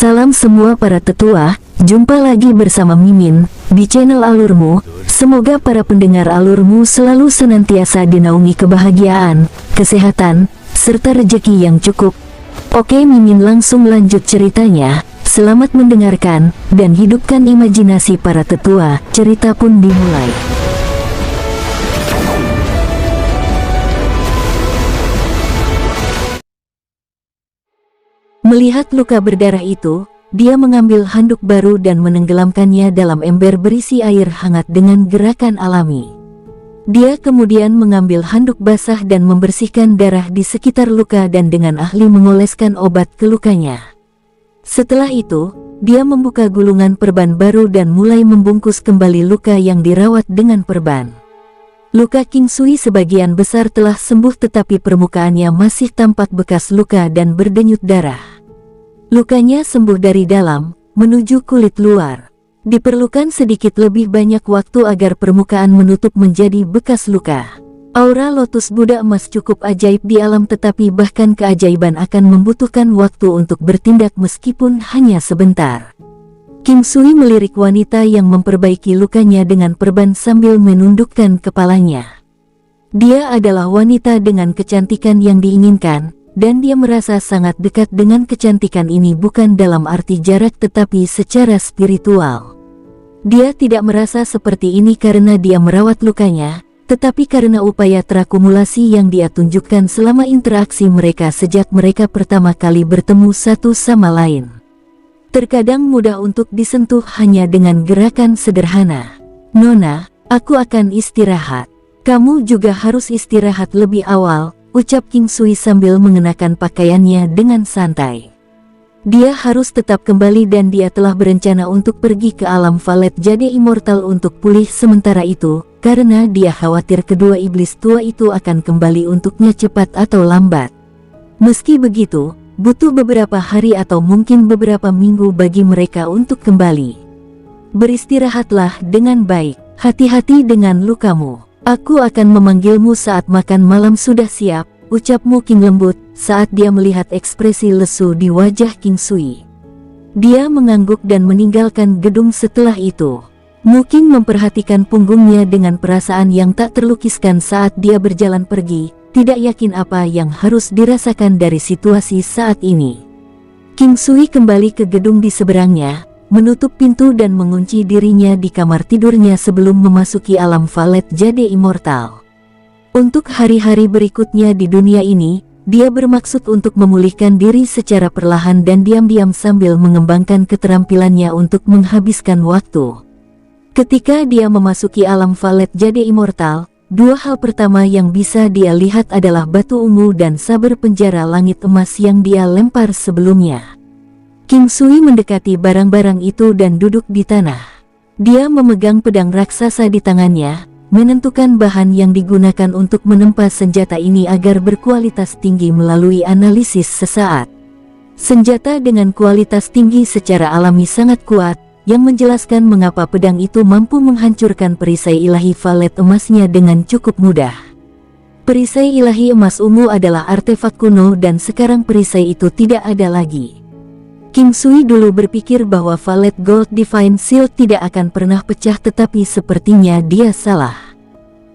Salam semua para tetua, jumpa lagi bersama Mimin di channel Alurmu. Semoga para pendengar Alurmu selalu senantiasa dinaungi kebahagiaan, kesehatan, serta rezeki yang cukup. Oke, Mimin langsung lanjut ceritanya. Selamat mendengarkan dan hidupkan imajinasi para tetua. Cerita pun dimulai. Melihat luka berdarah itu, dia mengambil handuk baru dan menenggelamkannya dalam ember berisi air hangat dengan gerakan alami. Dia kemudian mengambil handuk basah dan membersihkan darah di sekitar luka dan dengan ahli mengoleskan obat ke lukanya. Setelah itu, dia membuka gulungan perban baru dan mulai membungkus kembali luka yang dirawat dengan perban. Luka King Sui sebagian besar telah sembuh, tetapi permukaannya masih tampak bekas luka dan berdenyut darah. Lukanya sembuh dari dalam menuju kulit luar. Diperlukan sedikit lebih banyak waktu agar permukaan menutup menjadi bekas luka. Aura lotus Buddha emas cukup ajaib di alam, tetapi bahkan keajaiban akan membutuhkan waktu untuk bertindak meskipun hanya sebentar. King Sui melirik wanita yang memperbaiki lukanya dengan perban sambil menundukkan kepalanya. Dia adalah wanita dengan kecantikan yang diinginkan, dan dia merasa sangat dekat dengan kecantikan ini, bukan dalam arti jarak tetapi secara spiritual. Dia tidak merasa seperti ini karena dia merawat lukanya, tetapi karena upaya terakumulasi yang dia tunjukkan selama interaksi mereka sejak mereka pertama kali bertemu satu sama lain. Terkadang mudah untuk disentuh hanya dengan gerakan sederhana. "Nona, aku akan istirahat. Kamu juga harus istirahat lebih awal," ucap King Sui sambil mengenakan pakaiannya dengan santai. Dia harus tetap kembali dan dia telah berencana untuk pergi ke alam Valet Jade Immortal untuk pulih sementara itu, karena dia khawatir kedua iblis tua itu akan kembali untuknya cepat atau lambat. Meski begitu, butuh beberapa hari atau mungkin beberapa minggu bagi mereka untuk kembali. "Beristirahatlah dengan baik, hati-hati dengan lukamu. Aku akan memanggilmu saat makan malam sudah siap," ucap Mu King lembut saat dia melihat ekspresi lesu di wajah King Sui. Dia mengangguk dan meninggalkan gedung setelah itu. Mu King memperhatikan punggungnya dengan perasaan yang tak terlukiskan saat dia berjalan pergi, tidak yakin apa yang harus dirasakan dari situasi saat ini. King Sui kembali ke gedung di seberangnya, menutup pintu dan mengunci dirinya di kamar tidurnya sebelum memasuki alam Valet Jade Immortal. Untuk hari-hari berikutnya di dunia ini, dia bermaksud untuk memulihkan diri secara perlahan dan diam-diam sambil mengembangkan keterampilannya untuk menghabiskan waktu. Ketika dia memasuki alam Valet Jade Immortal, dua hal pertama yang bisa dia lihat adalah batu ungu dan saber penjara langit emas yang dia lempar sebelumnya. King Sui mendekati barang-barang itu dan duduk di tanah. Dia memegang pedang raksasa di tangannya, menentukan bahan yang digunakan untuk menempa senjata ini agar berkualitas tinggi melalui analisis sesaat. Senjata dengan kualitas tinggi secara alami sangat kuat, yang menjelaskan mengapa pedang itu mampu menghancurkan perisai ilahi valet emasnya dengan cukup mudah. Perisai ilahi emas ungu adalah artefak kuno dan sekarang perisai itu tidak ada lagi. King Sui dulu berpikir bahwa Valet Gold Divine Shield tidak akan pernah pecah, tetapi sepertinya dia salah.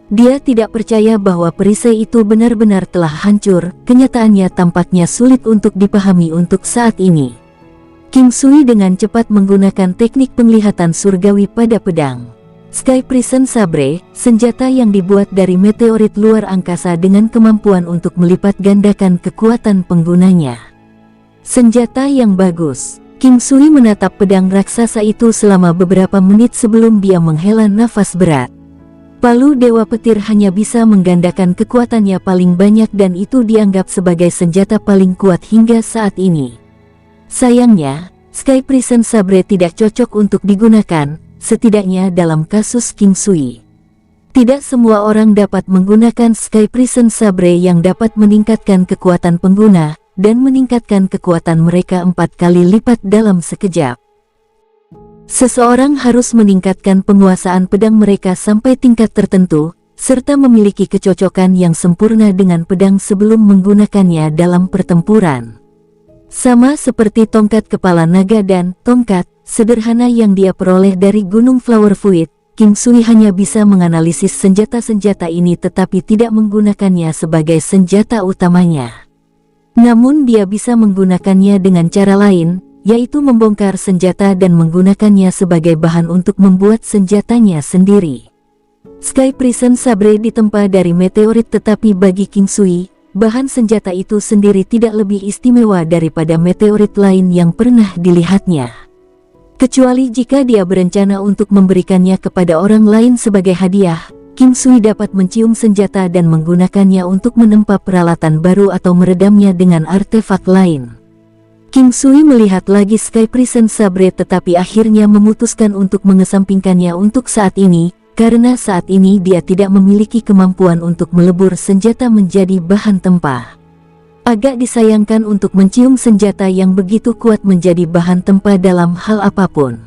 Dia tidak percaya bahwa perisai itu benar-benar telah hancur. Kenyataannya tampaknya sulit untuk dipahami untuk saat ini. King Sui dengan cepat menggunakan teknik penglihatan surgawi pada pedang. Sky Prison Sabre, senjata yang dibuat dari meteorit luar angkasa dengan kemampuan untuk melipat gandakan kekuatan penggunanya. Senjata yang bagus. King Sui menatap pedang raksasa itu selama beberapa menit sebelum dia menghela nafas berat. Palu Dewa Petir hanya bisa menggandakan kekuatannya paling banyak dan itu dianggap sebagai senjata paling kuat hingga saat ini. Sayangnya, Sky Prison Sabre tidak cocok untuk digunakan, setidaknya dalam kasus King Sui. Tidak semua orang dapat menggunakan Sky Prison Sabre yang dapat meningkatkan kekuatan pengguna, dan meningkatkan kekuatan mereka 4 kali lipat dalam sekejap. Seseorang harus meningkatkan penguasaan pedang mereka sampai tingkat tertentu, serta memiliki kecocokan yang sempurna dengan pedang sebelum menggunakannya dalam pertempuran. Sama seperti tongkat kepala naga dan tongkat sederhana yang dia peroleh dari Gunung Flowerfruit, King Sui hanya bisa menganalisis senjata-senjata ini tetapi tidak menggunakannya sebagai senjata utamanya. Namun dia bisa menggunakannya dengan cara lain, yaitu membongkar senjata dan menggunakannya sebagai bahan untuk membuat senjatanya sendiri. Sky Prison Sabre ditempa dari meteorit, tetapi bagi King Sui, bahan senjata itu sendiri tidak lebih istimewa daripada meteorit lain yang pernah dilihatnya. Kecuali jika dia berencana untuk memberikannya kepada orang lain sebagai hadiah, King Sui dapat mencium senjata dan menggunakannya untuk menempa peralatan baru atau meredamnya dengan artefak lain. King Sui melihat lagi Sky Prison Sabre tetapi akhirnya memutuskan untuk mengesampingkannya untuk saat ini, karena saat ini dia tidak memiliki kemampuan untuk melebur senjata menjadi bahan tempa. Agak disayangkan untuk mencium senjata yang begitu kuat menjadi bahan tempa dalam hal apapun.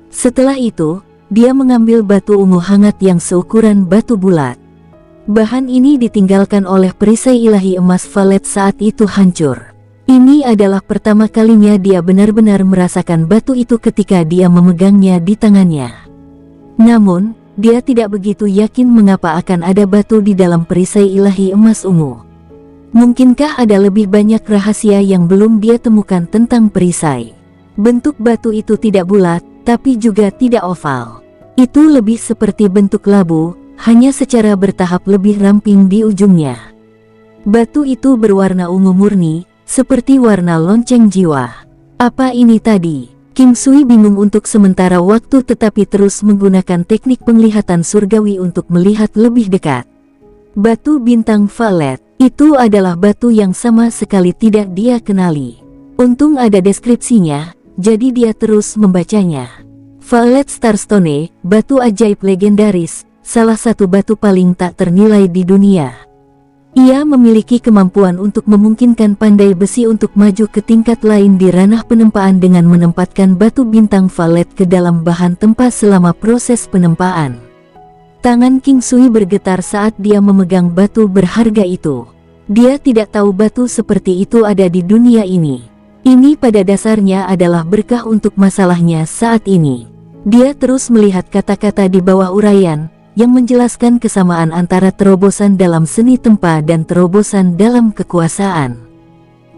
Setelah itu, dia mengambil batu ungu hangat yang seukuran batu bulat. Bahan ini ditinggalkan oleh perisai ilahi emas Valet saat itu hancur. Ini adalah pertama kalinya dia benar-benar merasakan batu itu ketika dia memegangnya di tangannya. Namun, dia tidak begitu yakin mengapa akan ada batu di dalam perisai ilahi emas ungu. Mungkinkah ada lebih banyak rahasia yang belum dia temukan tentang perisai? Bentuk batu itu tidak bulat, tapi juga tidak oval. Itu lebih seperti bentuk labu, hanya secara bertahap lebih ramping di ujungnya. Batu itu berwarna ungu murni, seperti warna lonceng jiwa. Apa ini tadi? King Sui bingung untuk sementara waktu tetapi terus menggunakan teknik penglihatan surgawi untuk melihat lebih dekat. Batu bintang Valet, itu adalah batu yang sama sekali tidak dia kenali. Untung ada deskripsinya, jadi dia terus membacanya. Valet Starstone, batu ajaib legendaris, salah satu batu paling tak ternilai di dunia. Ia memiliki kemampuan untuk memungkinkan pandai besi untuk maju ke tingkat lain di ranah penempaan dengan menempatkan batu bintang Valet ke dalam bahan tempa selama proses penempaan. Tangan King Sui bergetar saat dia memegang batu berharga itu. Dia tidak tahu batu seperti itu ada di dunia ini. Ini pada dasarnya adalah berkah untuk masalahnya saat ini. Dia terus melihat kata-kata di bawah uraian, yang menjelaskan kesamaan antara terobosan dalam seni tempa dan terobosan dalam kekuasaan.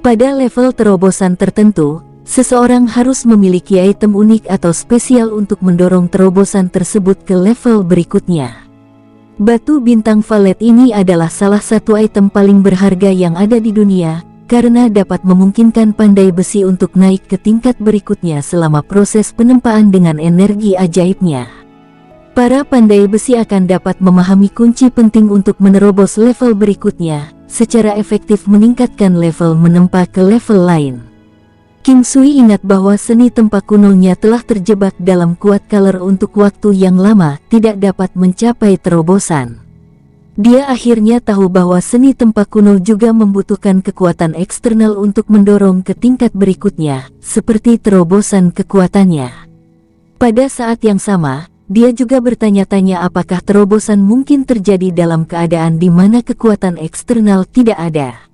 Pada level terobosan tertentu, seseorang harus memiliki item unik atau spesial untuk mendorong terobosan tersebut ke level berikutnya. Batu bintang Valet ini adalah salah satu item paling berharga yang ada di dunia, karena dapat memungkinkan pandai besi untuk naik ke tingkat berikutnya selama proses penempaan dengan energi ajaibnya. Para pandai besi akan dapat memahami kunci penting untuk menerobos level berikutnya, secara efektif meningkatkan level menempa ke level lain. King Sui ingat bahwa seni tempa kunonya telah terjebak dalam kuat color untuk waktu yang lama, tidak dapat mencapai terobosan. Dia akhirnya tahu bahwa seni tempa kuno juga membutuhkan kekuatan eksternal untuk mendorong ke tingkat berikutnya, seperti terobosan kekuatannya. Pada saat yang sama, dia juga bertanya-tanya apakah terobosan mungkin terjadi dalam keadaan di mana kekuatan eksternal tidak ada.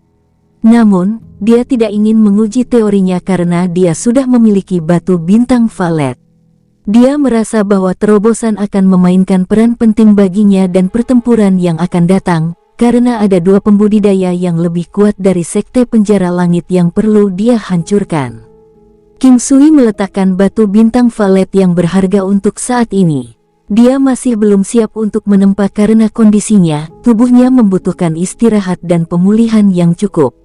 Namun, dia tidak ingin menguji teorinya karena dia sudah memiliki batu bintang Valet. Dia merasa bahwa terobosan akan memainkan peran penting baginya dan pertempuran yang akan datang, karena ada dua pembudidaya yang lebih kuat dari sekte penjara langit yang perlu dia hancurkan. King Sui meletakkan batu bintang Valet yang berharga untuk saat ini. Dia masih belum siap untuk menempa karena kondisinya, tubuhnya membutuhkan istirahat dan pemulihan yang cukup.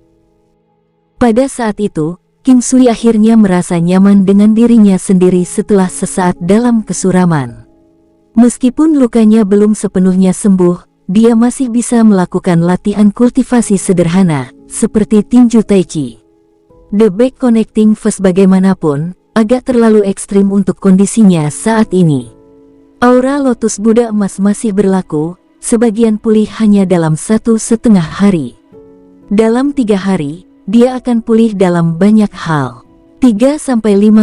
Pada saat itu, King Sui akhirnya merasa nyaman dengan dirinya sendiri setelah sesaat dalam kesuraman. Meskipun lukanya belum sepenuhnya sembuh, dia masih bisa melakukan latihan kultivasi sederhana, seperti tinju tai chi. The Back Connecting Phase bagaimanapun, agak terlalu ekstrim untuk kondisinya saat ini. Aura Lotus Buddha emas masih berlaku, sebagian pulih hanya dalam 1,5 hari. Dalam 3 hari, dia akan pulih dalam banyak hal. 3-5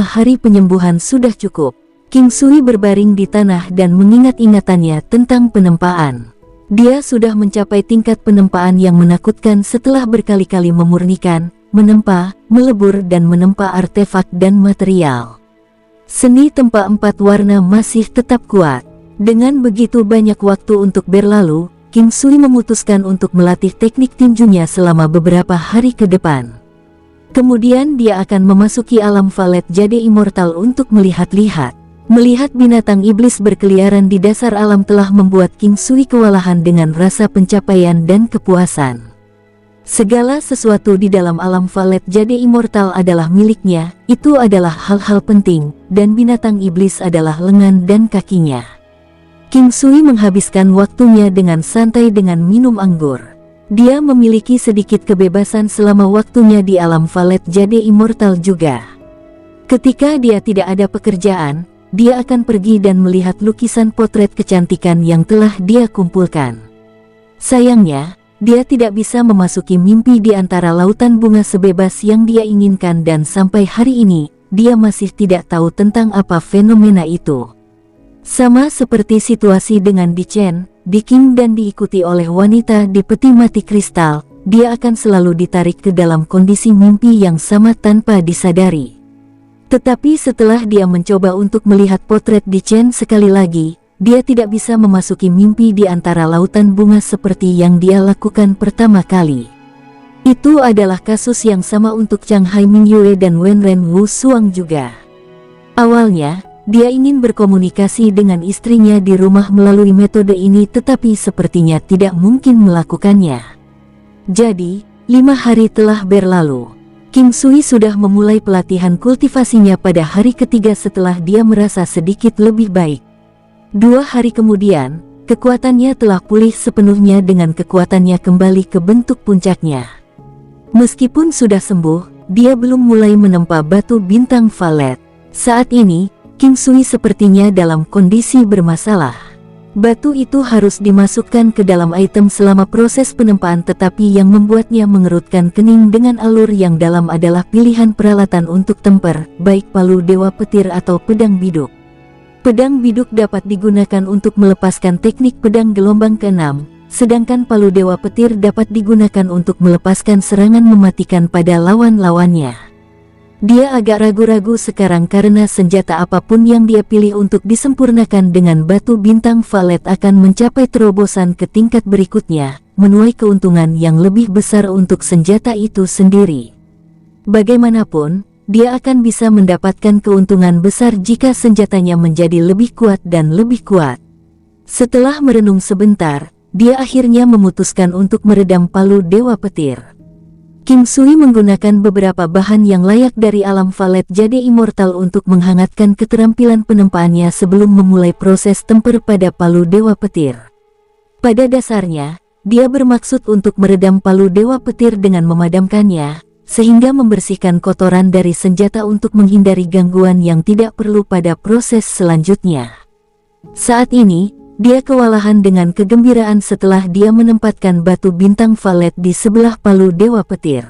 hari penyembuhan sudah cukup. King Sui berbaring di tanah dan mengingat ingatannya tentang penempaan. Dia sudah mencapai tingkat penempaan yang menakutkan setelah berkali-kali memurnikan, menempa, melebur dan menempa artefak dan material. Seni tempa 4 warna masih tetap kuat. Dengan begitu banyak waktu untuk berlalu, King Sui memutuskan untuk melatih teknik tinjunya selama beberapa hari ke depan. Kemudian dia akan memasuki alam Valet Jade Immortal untuk melihat-lihat. Melihat binatang iblis berkeliaran di dasar alam telah membuat King Sui kewalahan dengan rasa pencapaian dan kepuasan. Segala sesuatu di dalam alam Valet Jade Immortal adalah miliknya, itu adalah hal-hal penting, dan binatang iblis adalah lengan dan kakinya. King Sui menghabiskan waktunya dengan santai dengan minum anggur. Dia memiliki sedikit kebebasan selama waktunya di alam Valet Jade Immortal juga. Ketika dia tidak ada pekerjaan, dia akan pergi dan melihat lukisan potret kecantikan yang telah dia kumpulkan. Sayangnya, dia tidak bisa memasuki mimpi di antara lautan bunga sebebas yang dia inginkan dan sampai hari ini, dia masih tidak tahu tentang apa fenomena itu. Sama seperti situasi dengan Di Chen, Di King dan diikuti oleh wanita di peti mati kristal, dia akan selalu ditarik ke dalam kondisi mimpi yang sama tanpa disadari. Tetapi setelah dia mencoba untuk melihat potret Di Chen sekali lagi, dia tidak bisa memasuki mimpi di antara lautan bunga seperti yang dia lakukan pertama kali. Itu adalah kasus yang sama untuk Chang Hai Mingyue dan Wen Ren Wu Suang juga. Awalnya, dia ingin berkomunikasi dengan istrinya di rumah melalui metode ini tetapi sepertinya tidak mungkin melakukannya. Jadi, 5 hari telah berlalu. King Sui sudah memulai pelatihan kultivasinya pada hari ketiga setelah dia merasa sedikit lebih baik. 2 hari kemudian, kekuatannya telah pulih sepenuhnya dengan kekuatannya kembali ke bentuk puncaknya. Meskipun sudah sembuh, dia belum mulai menempa batu bintang Valet. Saat ini, King Sui sepertinya dalam kondisi bermasalah. Batu itu harus dimasukkan ke dalam item selama proses penempaan tetapi yang membuatnya mengerutkan kening dengan alur yang dalam adalah pilihan peralatan untuk temper, baik palu dewa petir atau pedang biduk. Pedang biduk dapat digunakan untuk melepaskan teknik pedang gelombang ke-6, sedangkan palu dewa petir dapat digunakan untuk melepaskan serangan mematikan pada lawan-lawannya. Dia agak ragu-ragu sekarang karena senjata apapun yang dia pilih untuk disempurnakan dengan batu bintang Valet akan mencapai terobosan ke tingkat berikutnya, menuai keuntungan yang lebih besar untuk senjata itu sendiri. Bagaimanapun, dia akan bisa mendapatkan keuntungan besar jika senjatanya menjadi lebih kuat dan lebih kuat. Setelah merenung sebentar, dia akhirnya memutuskan untuk meredam palu dewa petir. King Sui menggunakan beberapa bahan yang layak dari alam Valet Jade Immortal untuk menghangatkan keterampilan penempaannya sebelum memulai proses temper pada palu dewa petir. Pada dasarnya, dia bermaksud untuk meredam palu dewa petir dengan memadamkannya, sehingga membersihkan kotoran dari senjata untuk menghindari gangguan yang tidak perlu pada proses selanjutnya. Saat ini, dia kewalahan dengan kegembiraan setelah dia menempatkan batu bintang Valet di sebelah palu dewa petir.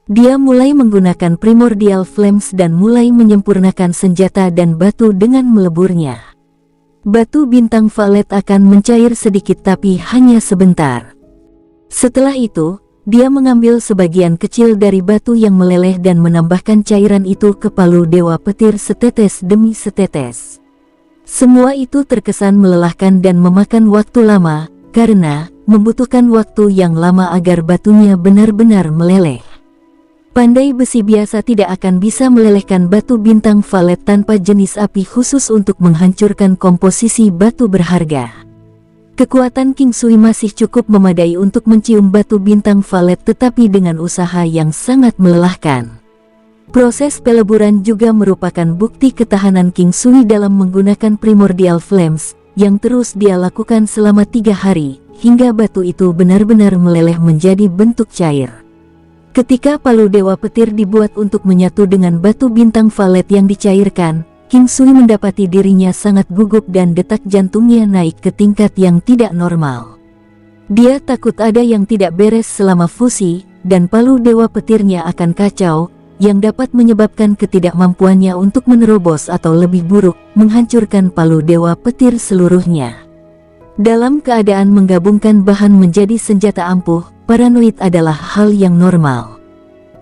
Dia mulai menggunakan Primordial Flames dan mulai menyempurnakan senjata dan batu dengan meleburnya. Batu bintang Valet akan mencair sedikit tapi hanya sebentar. Setelah itu, dia mengambil sebagian kecil dari batu yang meleleh dan menambahkan cairan itu ke palu dewa petir setetes demi setetes. Semua itu terkesan melelahkan dan memakan waktu lama, karena membutuhkan waktu yang lama agar batunya benar-benar meleleh. Pandai besi biasa tidak akan bisa melelehkan batu bintang Valet tanpa jenis api khusus untuk menghancurkan komposisi batu berharga. Kekuatan King Sui masih cukup memadai untuk mencium batu bintang Valet tetapi dengan usaha yang sangat melelahkan. Proses peleburan juga merupakan bukti ketahanan King Sui dalam menggunakan Primordial Flames, yang terus dia lakukan selama 3 hari, hingga batu itu benar-benar meleleh menjadi bentuk cair. Ketika palu dewa petir dibuat untuk menyatu dengan batu bintang Valet yang dicairkan, King Sui mendapati dirinya sangat gugup dan detak jantungnya naik ke tingkat yang tidak normal. Dia takut ada yang tidak beres selama fusi, dan palu dewa petirnya akan kacau, yang dapat menyebabkan ketidakmampuannya untuk menerobos atau lebih buruk, menghancurkan palu dewa petir seluruhnya. Dalam keadaan menggabungkan bahan menjadi senjata ampuh, paranoid adalah hal yang normal.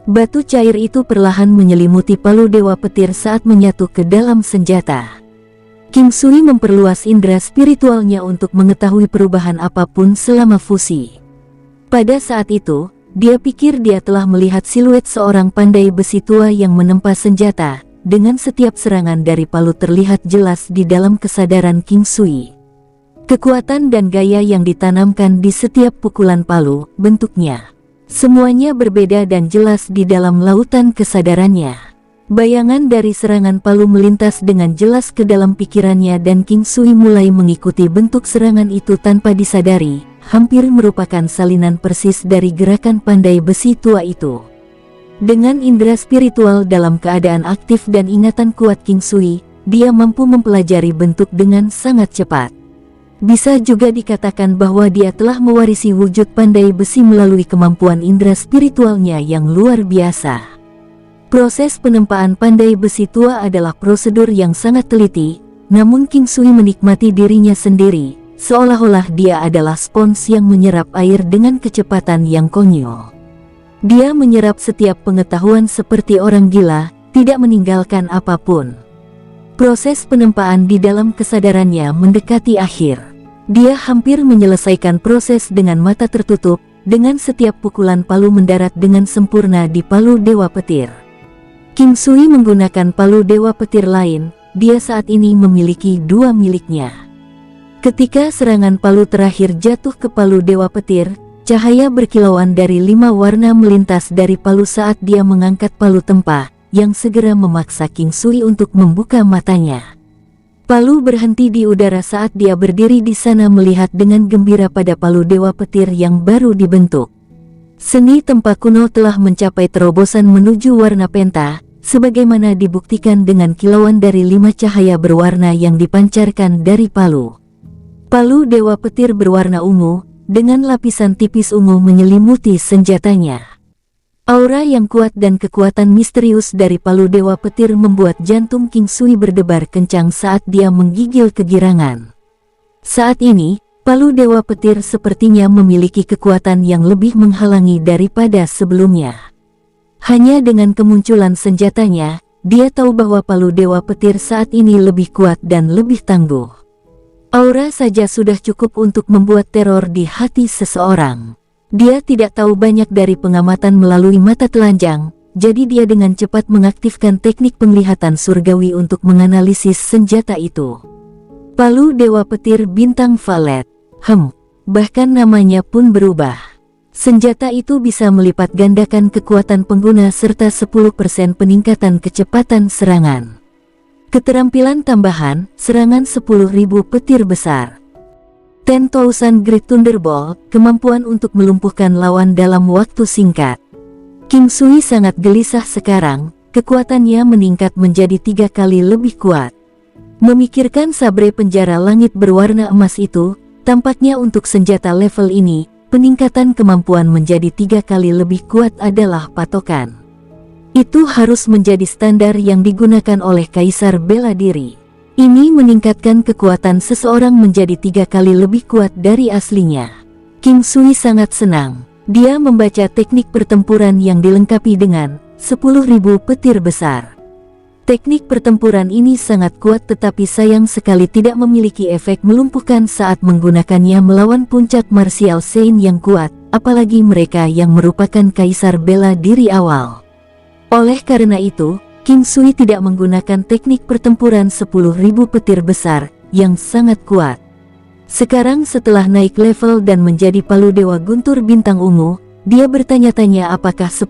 Batu cair itu perlahan menyelimuti palu Dewa Petir saat menyatu ke dalam senjata. King Sui memperluas indera spiritualnya untuk mengetahui perubahan apapun selama fusi. Pada saat itu, dia pikir dia telah melihat siluet seorang pandai besi tua yang menempa senjata. Dengan setiap serangan dari palu terlihat jelas di dalam kesadaran King Sui. Kekuatan dan gaya yang ditanamkan di setiap pukulan palu, bentuknya. Semuanya berbeda dan jelas di dalam lautan kesadarannya. Bayangan dari serangan palu melintas dengan jelas ke dalam pikirannya dan King Sui mulai mengikuti bentuk serangan itu tanpa disadari, hampir merupakan salinan persis dari gerakan pandai besi tua itu. Dengan indera spiritual dalam keadaan aktif dan ingatan kuat King Sui, dia mampu mempelajari bentuk dengan sangat cepat. Bisa juga dikatakan bahwa dia telah mewarisi wujud pandai besi melalui kemampuan indera spiritualnya yang luar biasa. Proses penempaan pandai besi tua adalah prosedur yang sangat teliti, namun King Sui menikmati dirinya sendiri, seolah-olah dia adalah spons yang menyerap air dengan kecepatan yang konyol. Dia menyerap setiap pengetahuan seperti orang gila, tidak meninggalkan apapun. Proses penempaan di dalam kesadarannya mendekati akhir. Dia hampir menyelesaikan proses dengan mata tertutup, dengan setiap pukulan palu mendarat dengan sempurna di palu Dewa Petir. King Sui menggunakan palu Dewa Petir lain, dia saat ini memiliki dua miliknya. Ketika serangan palu terakhir jatuh ke palu Dewa Petir, cahaya berkilauan dari 5 warna melintas dari palu saat dia mengangkat palu tempah, yang segera memaksa King Sui untuk membuka matanya. Palu berhenti di udara saat dia berdiri di sana melihat dengan gembira pada palu Dewa Petir yang baru dibentuk. Seni tempah kuno telah mencapai terobosan menuju warna penta, sebagaimana dibuktikan dengan kilauan dari 5 cahaya berwarna yang dipancarkan dari palu. Palu Dewa Petir berwarna ungu, dengan lapisan tipis ungu menyelimuti senjatanya. Aura yang kuat dan kekuatan misterius dari palu Dewa Petir membuat jantung King Sui berdebar kencang saat dia menggigil kegirangan. Saat ini, palu Dewa Petir sepertinya memiliki kekuatan yang lebih menghalangi daripada sebelumnya. Hanya dengan kemunculan senjatanya, dia tahu bahwa palu Dewa Petir saat ini lebih kuat dan lebih tangguh. Aura saja sudah cukup untuk membuat teror di hati seseorang. Dia tidak tahu banyak dari pengamatan melalui mata telanjang, jadi dia dengan cepat mengaktifkan teknik penglihatan surgawi untuk menganalisis senjata itu. Palu Dewa Petir Bintang Valet. Bahkan namanya pun berubah. Senjata itu bisa melipat gandakan kekuatan pengguna serta 10% peningkatan kecepatan serangan. Keterampilan tambahan, serangan 10.000 petir besar. 10,000 Great Thunderbolt, kemampuan untuk melumpuhkan lawan dalam waktu singkat. King Sui sangat gelisah sekarang, kekuatannya meningkat menjadi 3 kali lebih kuat. Memikirkan sabre penjara langit berwarna emas itu, tampaknya untuk senjata level ini, peningkatan kemampuan menjadi 3 kali lebih kuat adalah patokan. Itu harus menjadi standar yang digunakan oleh Kaisar Bela Diri. Ini meningkatkan kekuatan seseorang menjadi 3 kali lebih kuat dari aslinya. King Sui sangat senang. Dia membaca teknik pertempuran yang dilengkapi dengan 10.000 petir besar. Teknik pertempuran ini sangat kuat tetapi sayang sekali tidak memiliki efek melumpuhkan saat menggunakannya melawan puncak martial Saint yang kuat, apalagi mereka yang merupakan Kaisar Bela Diri awal. Oleh karena itu, King Sui tidak menggunakan teknik pertempuran 10.000 petir besar, yang sangat kuat. Sekarang setelah naik level dan menjadi palu Dewa Guntur Bintang Ungu, dia bertanya-tanya apakah 10.000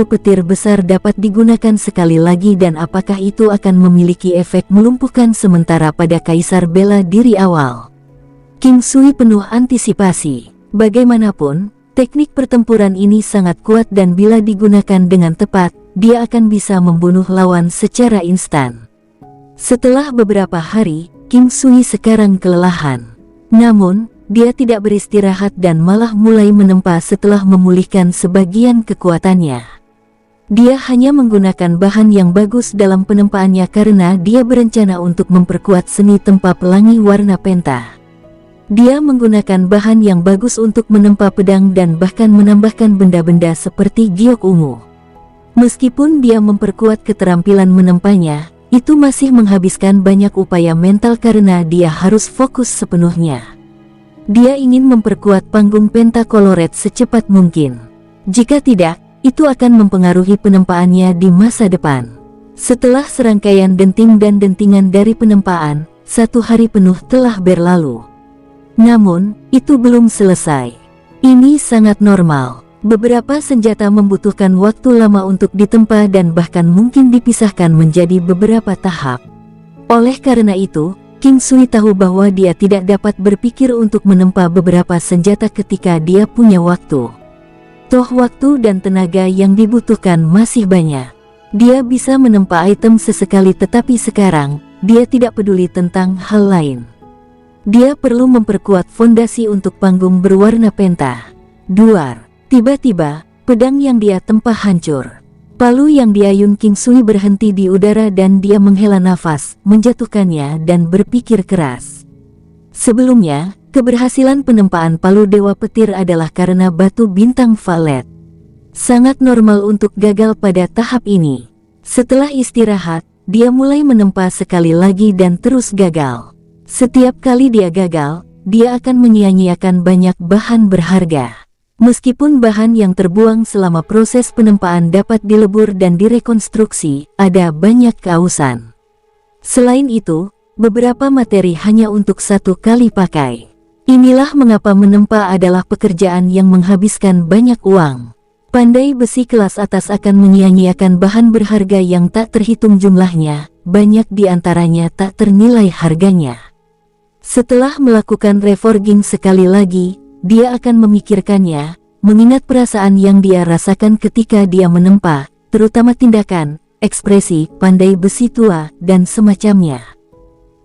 petir besar dapat digunakan sekali lagi dan apakah itu akan memiliki efek melumpuhkan sementara pada Kaisar Bela Diri awal. King Sui penuh antisipasi. Bagaimanapun, teknik pertempuran ini sangat kuat dan bila digunakan dengan tepat, dia akan bisa membunuh lawan secara instan. Setelah beberapa hari, King Sui sekarang kelelahan. Namun, dia tidak beristirahat dan malah mulai menempa setelah memulihkan sebagian kekuatannya. Dia hanya menggunakan bahan yang bagus dalam penempaannya karena dia berencana untuk memperkuat seni tempa pelangi warna penta. Dia menggunakan bahan yang bagus untuk menempa pedang dan bahkan menambahkan benda-benda seperti giok ungu. Meskipun dia memperkuat keterampilan menempanya, itu masih menghabiskan banyak upaya mental karena dia harus fokus sepenuhnya. Dia ingin memperkuat panggung Pentacolored secepat mungkin. Jika tidak, itu akan mempengaruhi penempaannya di masa depan. Setelah serangkaian denting dan dentingan dari penempaan, 1 hari penuh telah berlalu. Namun, itu belum selesai. Ini sangat normal. Beberapa senjata membutuhkan waktu lama untuk ditempa dan bahkan mungkin dipisahkan menjadi beberapa tahap. Oleh karena itu, King Sui tahu bahwa dia tidak dapat berpikir untuk menempa beberapa senjata ketika dia punya waktu. Toh waktu dan tenaga yang dibutuhkan masih banyak. Dia bisa menempa item sesekali, tetapi sekarang, dia tidak peduli tentang hal lain. Dia perlu memperkuat fondasi untuk panggung berwarna penta. Duar. Tiba-tiba, pedang yang dia tempa hancur. Palu yang diayun King Sui berhenti di udara dan dia menghela nafas, menjatuhkannya dan berpikir keras. Sebelumnya, keberhasilan penempaan palu Dewa Petir adalah karena batu bintang valet. Sangat normal untuk gagal pada tahap ini. Setelah istirahat, dia mulai menempa sekali lagi dan terus gagal. Setiap kali dia gagal, dia akan menyia-nyiakan banyak bahan berharga. Meskipun bahan yang terbuang selama proses penempaan dapat dilebur dan direkonstruksi, ada banyak keausan. Selain itu, beberapa materi hanya untuk 1 kali pakai. Inilah mengapa menempa adalah pekerjaan yang menghabiskan banyak uang. Pandai besi kelas atas akan menyia-nyiakan bahan berharga yang tak terhitung jumlahnya, banyak di antaranya tak ternilai harganya. Setelah melakukan reforging sekali lagi, dia akan memikirkannya, mengingat perasaan yang dia rasakan ketika dia menempa, terutama tindakan, ekspresi, pandai besi tua, dan semacamnya.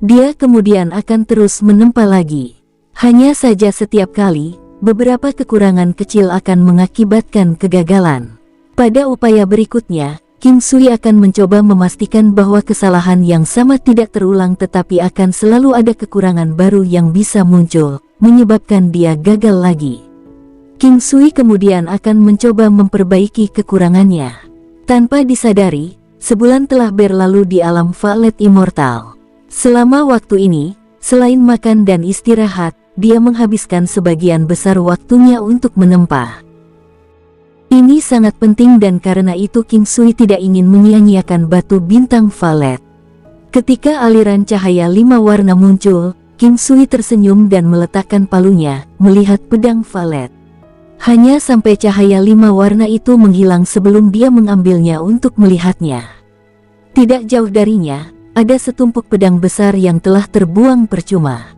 Dia kemudian akan terus menempa lagi. Hanya saja setiap kali, beberapa kekurangan kecil akan mengakibatkan kegagalan. Pada upaya berikutnya, King Sui akan mencoba memastikan bahwa kesalahan yang sama tidak terulang, tetapi akan selalu ada kekurangan baru yang bisa muncul, menyebabkan dia gagal lagi. King Sui kemudian akan mencoba memperbaiki kekurangannya. Tanpa disadari, sebulan telah berlalu di alam Valet Immortal. Selama waktu ini, selain makan dan istirahat, dia menghabiskan sebagian besar waktunya untuk menempa. Ini sangat penting dan karena itu King Sui tidak ingin menyia-nyiakan batu bintang Valet. Ketika aliran cahaya 5 warna muncul, King Sui tersenyum dan meletakkan palunya, melihat pedang valet. Hanya sampai cahaya 5 warna itu menghilang sebelum dia mengambilnya untuk melihatnya. Tidak jauh darinya, ada setumpuk pedang besar yang telah terbuang percuma.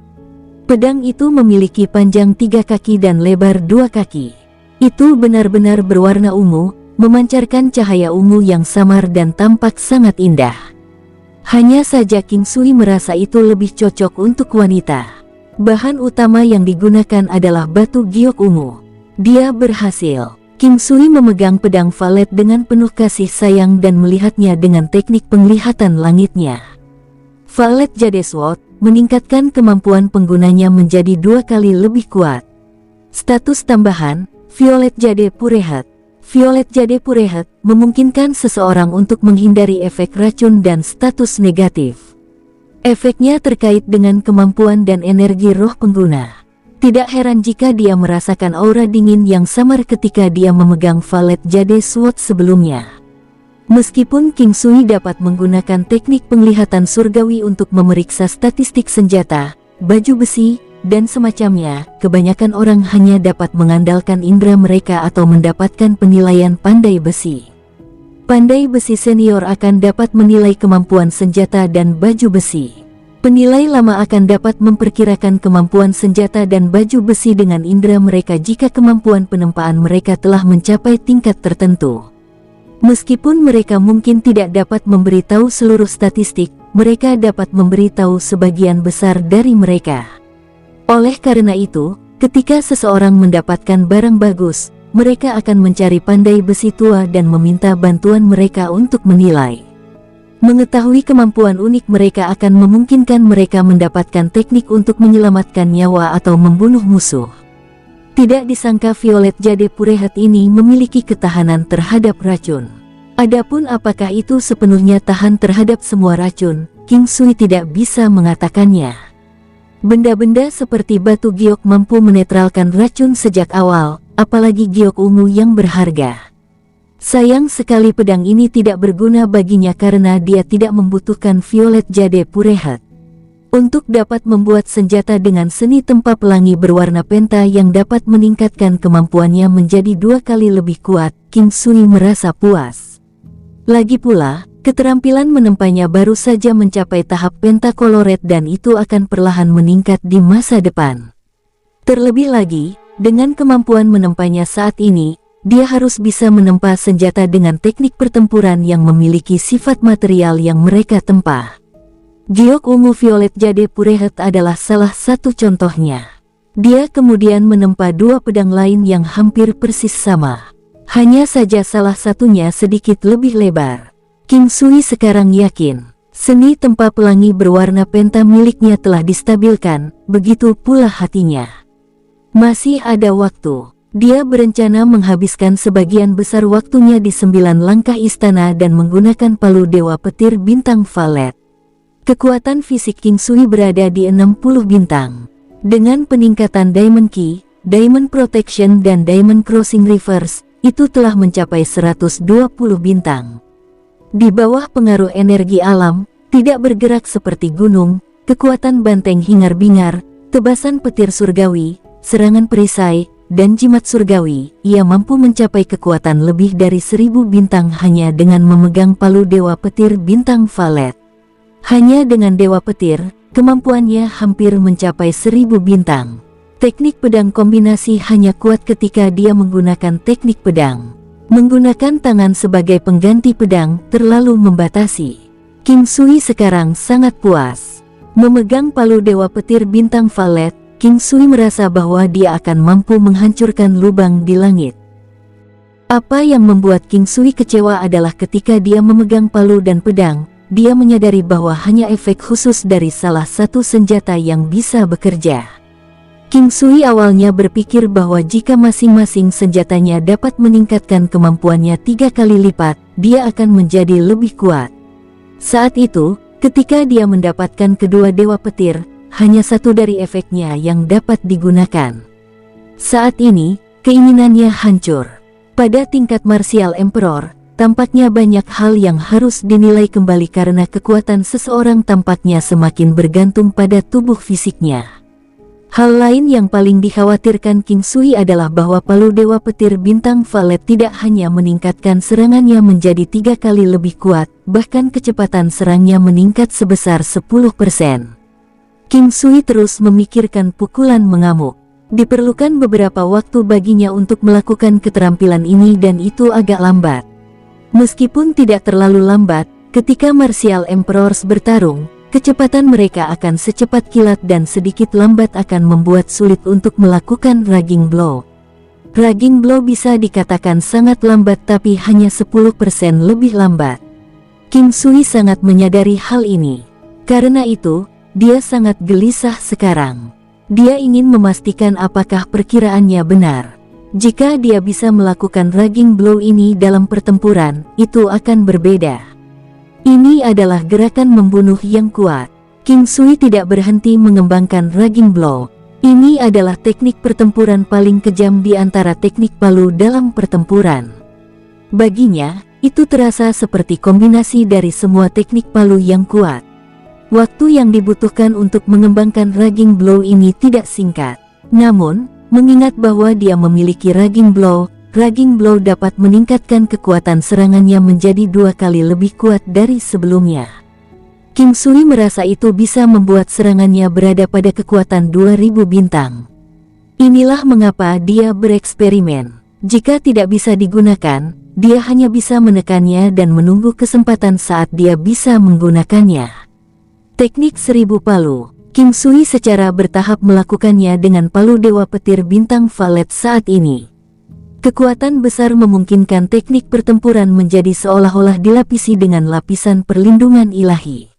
Pedang itu memiliki panjang 3 kaki dan lebar 2 kaki. Itu benar-benar berwarna ungu, memancarkan cahaya ungu yang samar dan tampak sangat indah. Hanya saja King Sui merasa itu lebih cocok untuk wanita. Bahan utama yang digunakan adalah batu giok ungu. Dia berhasil. King Sui memegang pedang valet dengan penuh kasih sayang dan melihatnya dengan teknik penglihatan langitnya. Valet Jade Sword meningkatkan kemampuan penggunanya menjadi 2 kali lebih kuat. Status tambahan, Violet Jade Purehat. Violet Jade Purehat memungkinkan seseorang untuk menghindari efek racun dan status negatif. Efeknya terkait dengan kemampuan dan energi roh pengguna. Tidak heran jika dia merasakan aura dingin yang samar ketika dia memegang Valet Jade Sword sebelumnya. Meskipun King Sui dapat menggunakan teknik penglihatan surgawi untuk memeriksa statistik senjata, baju besi, dan semacamnya, kebanyakan orang hanya dapat mengandalkan indera mereka atau mendapatkan penilaian pandai besi. Pandai besi senior akan dapat menilai kemampuan senjata dan baju besi. Penilai lama akan dapat memperkirakan kemampuan senjata dan baju besi dengan indera mereka jika kemampuan penempaan mereka telah mencapai tingkat tertentu. Meskipun mereka mungkin tidak dapat memberitahu seluruh statistik, mereka dapat memberitahu sebagian besar dari mereka. Oleh karena itu, ketika seseorang mendapatkan barang bagus, mereka akan mencari pandai besi tua dan meminta bantuan mereka untuk menilai. Mengetahui kemampuan unik mereka akan memungkinkan mereka mendapatkan teknik untuk menyelamatkan nyawa atau membunuh musuh. Tidak disangka Violet Jade Purehat ini memiliki ketahanan terhadap racun. Adapun apakah itu sepenuhnya tahan terhadap semua racun, King Sui tidak bisa mengatakannya. Benda-benda seperti batu giok mampu menetralkan racun sejak awal, apalagi giok ungu yang berharga. Sayang sekali pedang ini tidak berguna baginya karena dia tidak membutuhkan Violet Jade Purehat. Untuk dapat membuat senjata dengan seni tempa pelangi berwarna penta yang dapat meningkatkan kemampuannya menjadi 2 kali lebih kuat, King Sui merasa puas. Lagi pula, keterampilan menempanya baru saja mencapai tahap pentakoloret dan itu akan perlahan meningkat di masa depan. Terlebih lagi, dengan kemampuan menempanya saat ini, dia harus bisa menempa senjata dengan teknik pertempuran yang memiliki sifat material yang mereka tempa. Giok ungu Violet Jade Purehat adalah salah satu contohnya. Dia kemudian menempa 2 pedang lain yang hampir persis sama. Hanya saja salah satunya sedikit lebih lebar. King Sui sekarang yakin, seni tempa pelangi berwarna penta miliknya telah distabilkan, begitu pula hatinya. Masih ada waktu. Dia berencana menghabiskan sebagian besar waktunya di 9 langkah istana dan menggunakan palu Dewa Petir Bintang Valet. Kekuatan fisik King Sui berada di 60 bintang. Dengan peningkatan Diamond Key, Diamond Protection dan Diamond Crossing Reverse, itu telah mencapai 120 bintang. Di bawah pengaruh energi alam, tidak bergerak seperti gunung, kekuatan banteng hingar-bingar, tebasan petir surgawi, serangan perisai, dan jimat surgawi, ia mampu mencapai kekuatan lebih dari 1000 bintang hanya dengan memegang palu Dewa Petir Bintang Valet. Hanya dengan Dewa Petir, kemampuannya hampir mencapai 1000 bintang. Teknik pedang kombinasi hanya kuat ketika dia menggunakan teknik pedang. Menggunakan tangan sebagai pengganti pedang terlalu membatasi. King Sui sekarang sangat puas. Memegang palu Dewa Petir Bintang Valet, King Sui merasa bahwa dia akan mampu menghancurkan lubang di langit. Apa yang membuat King Sui kecewa adalah ketika dia memegang palu dan pedang, dia menyadari bahwa hanya efek khusus dari salah satu senjata yang bisa bekerja. King Sui awalnya berpikir bahwa jika masing-masing senjatanya dapat meningkatkan kemampuannya 3 kali lipat, dia akan menjadi lebih kuat. Saat itu, ketika dia mendapatkan kedua Dewa Petir, hanya satu dari efeknya yang dapat digunakan. Saat ini, keinginannya hancur. Pada tingkat Martial Emperor, tampaknya banyak hal yang harus dinilai kembali karena kekuatan seseorang tampaknya semakin bergantung pada tubuh fisiknya. Hal lain yang paling dikhawatirkan King Sui adalah bahwa palu Dewa Petir Bintang Valet tidak hanya meningkatkan serangannya menjadi 3 kali lebih kuat, bahkan kecepatan serangnya meningkat sebesar 10%. King Sui terus memikirkan pukulan mengamuk. Diperlukan beberapa waktu baginya untuk melakukan keterampilan ini dan itu agak lambat. Meskipun tidak terlalu lambat, ketika Martial Emperors bertarung, kecepatan mereka akan secepat kilat dan sedikit lambat akan membuat sulit untuk melakukan Raging Blow. Raging Blow bisa dikatakan sangat lambat tapi hanya 10% lebih lambat. King Sui sangat menyadari hal ini. Karena itu, dia sangat gelisah sekarang. Dia ingin memastikan apakah perkiraannya benar. Jika dia bisa melakukan Raging Blow ini dalam pertempuran, itu akan berbeda. Ini adalah gerakan membunuh yang kuat. King Sui tidak berhenti mengembangkan Raging Blow. Ini adalah teknik pertempuran paling kejam di antara teknik palu dalam pertempuran. Baginya, itu terasa seperti kombinasi dari semua teknik palu yang kuat. Waktu yang dibutuhkan untuk mengembangkan Raging Blow ini tidak singkat. Namun, mengingat bahwa dia memiliki Raging Blow dapat meningkatkan kekuatan serangannya menjadi 2 kali lebih kuat dari sebelumnya. King Sui merasa itu bisa membuat serangannya berada pada kekuatan 2000 bintang. Inilah mengapa dia bereksperimen. Jika tidak bisa digunakan, dia hanya bisa menekannya dan menunggu kesempatan saat dia bisa menggunakannya. Teknik 1000 palu. King Sui secara bertahap melakukannya dengan palu Dewa Petir Bintang Valet saat ini. Kekuatan besar memungkinkan teknik pertempuran menjadi seolah-olah dilapisi dengan lapisan perlindungan ilahi.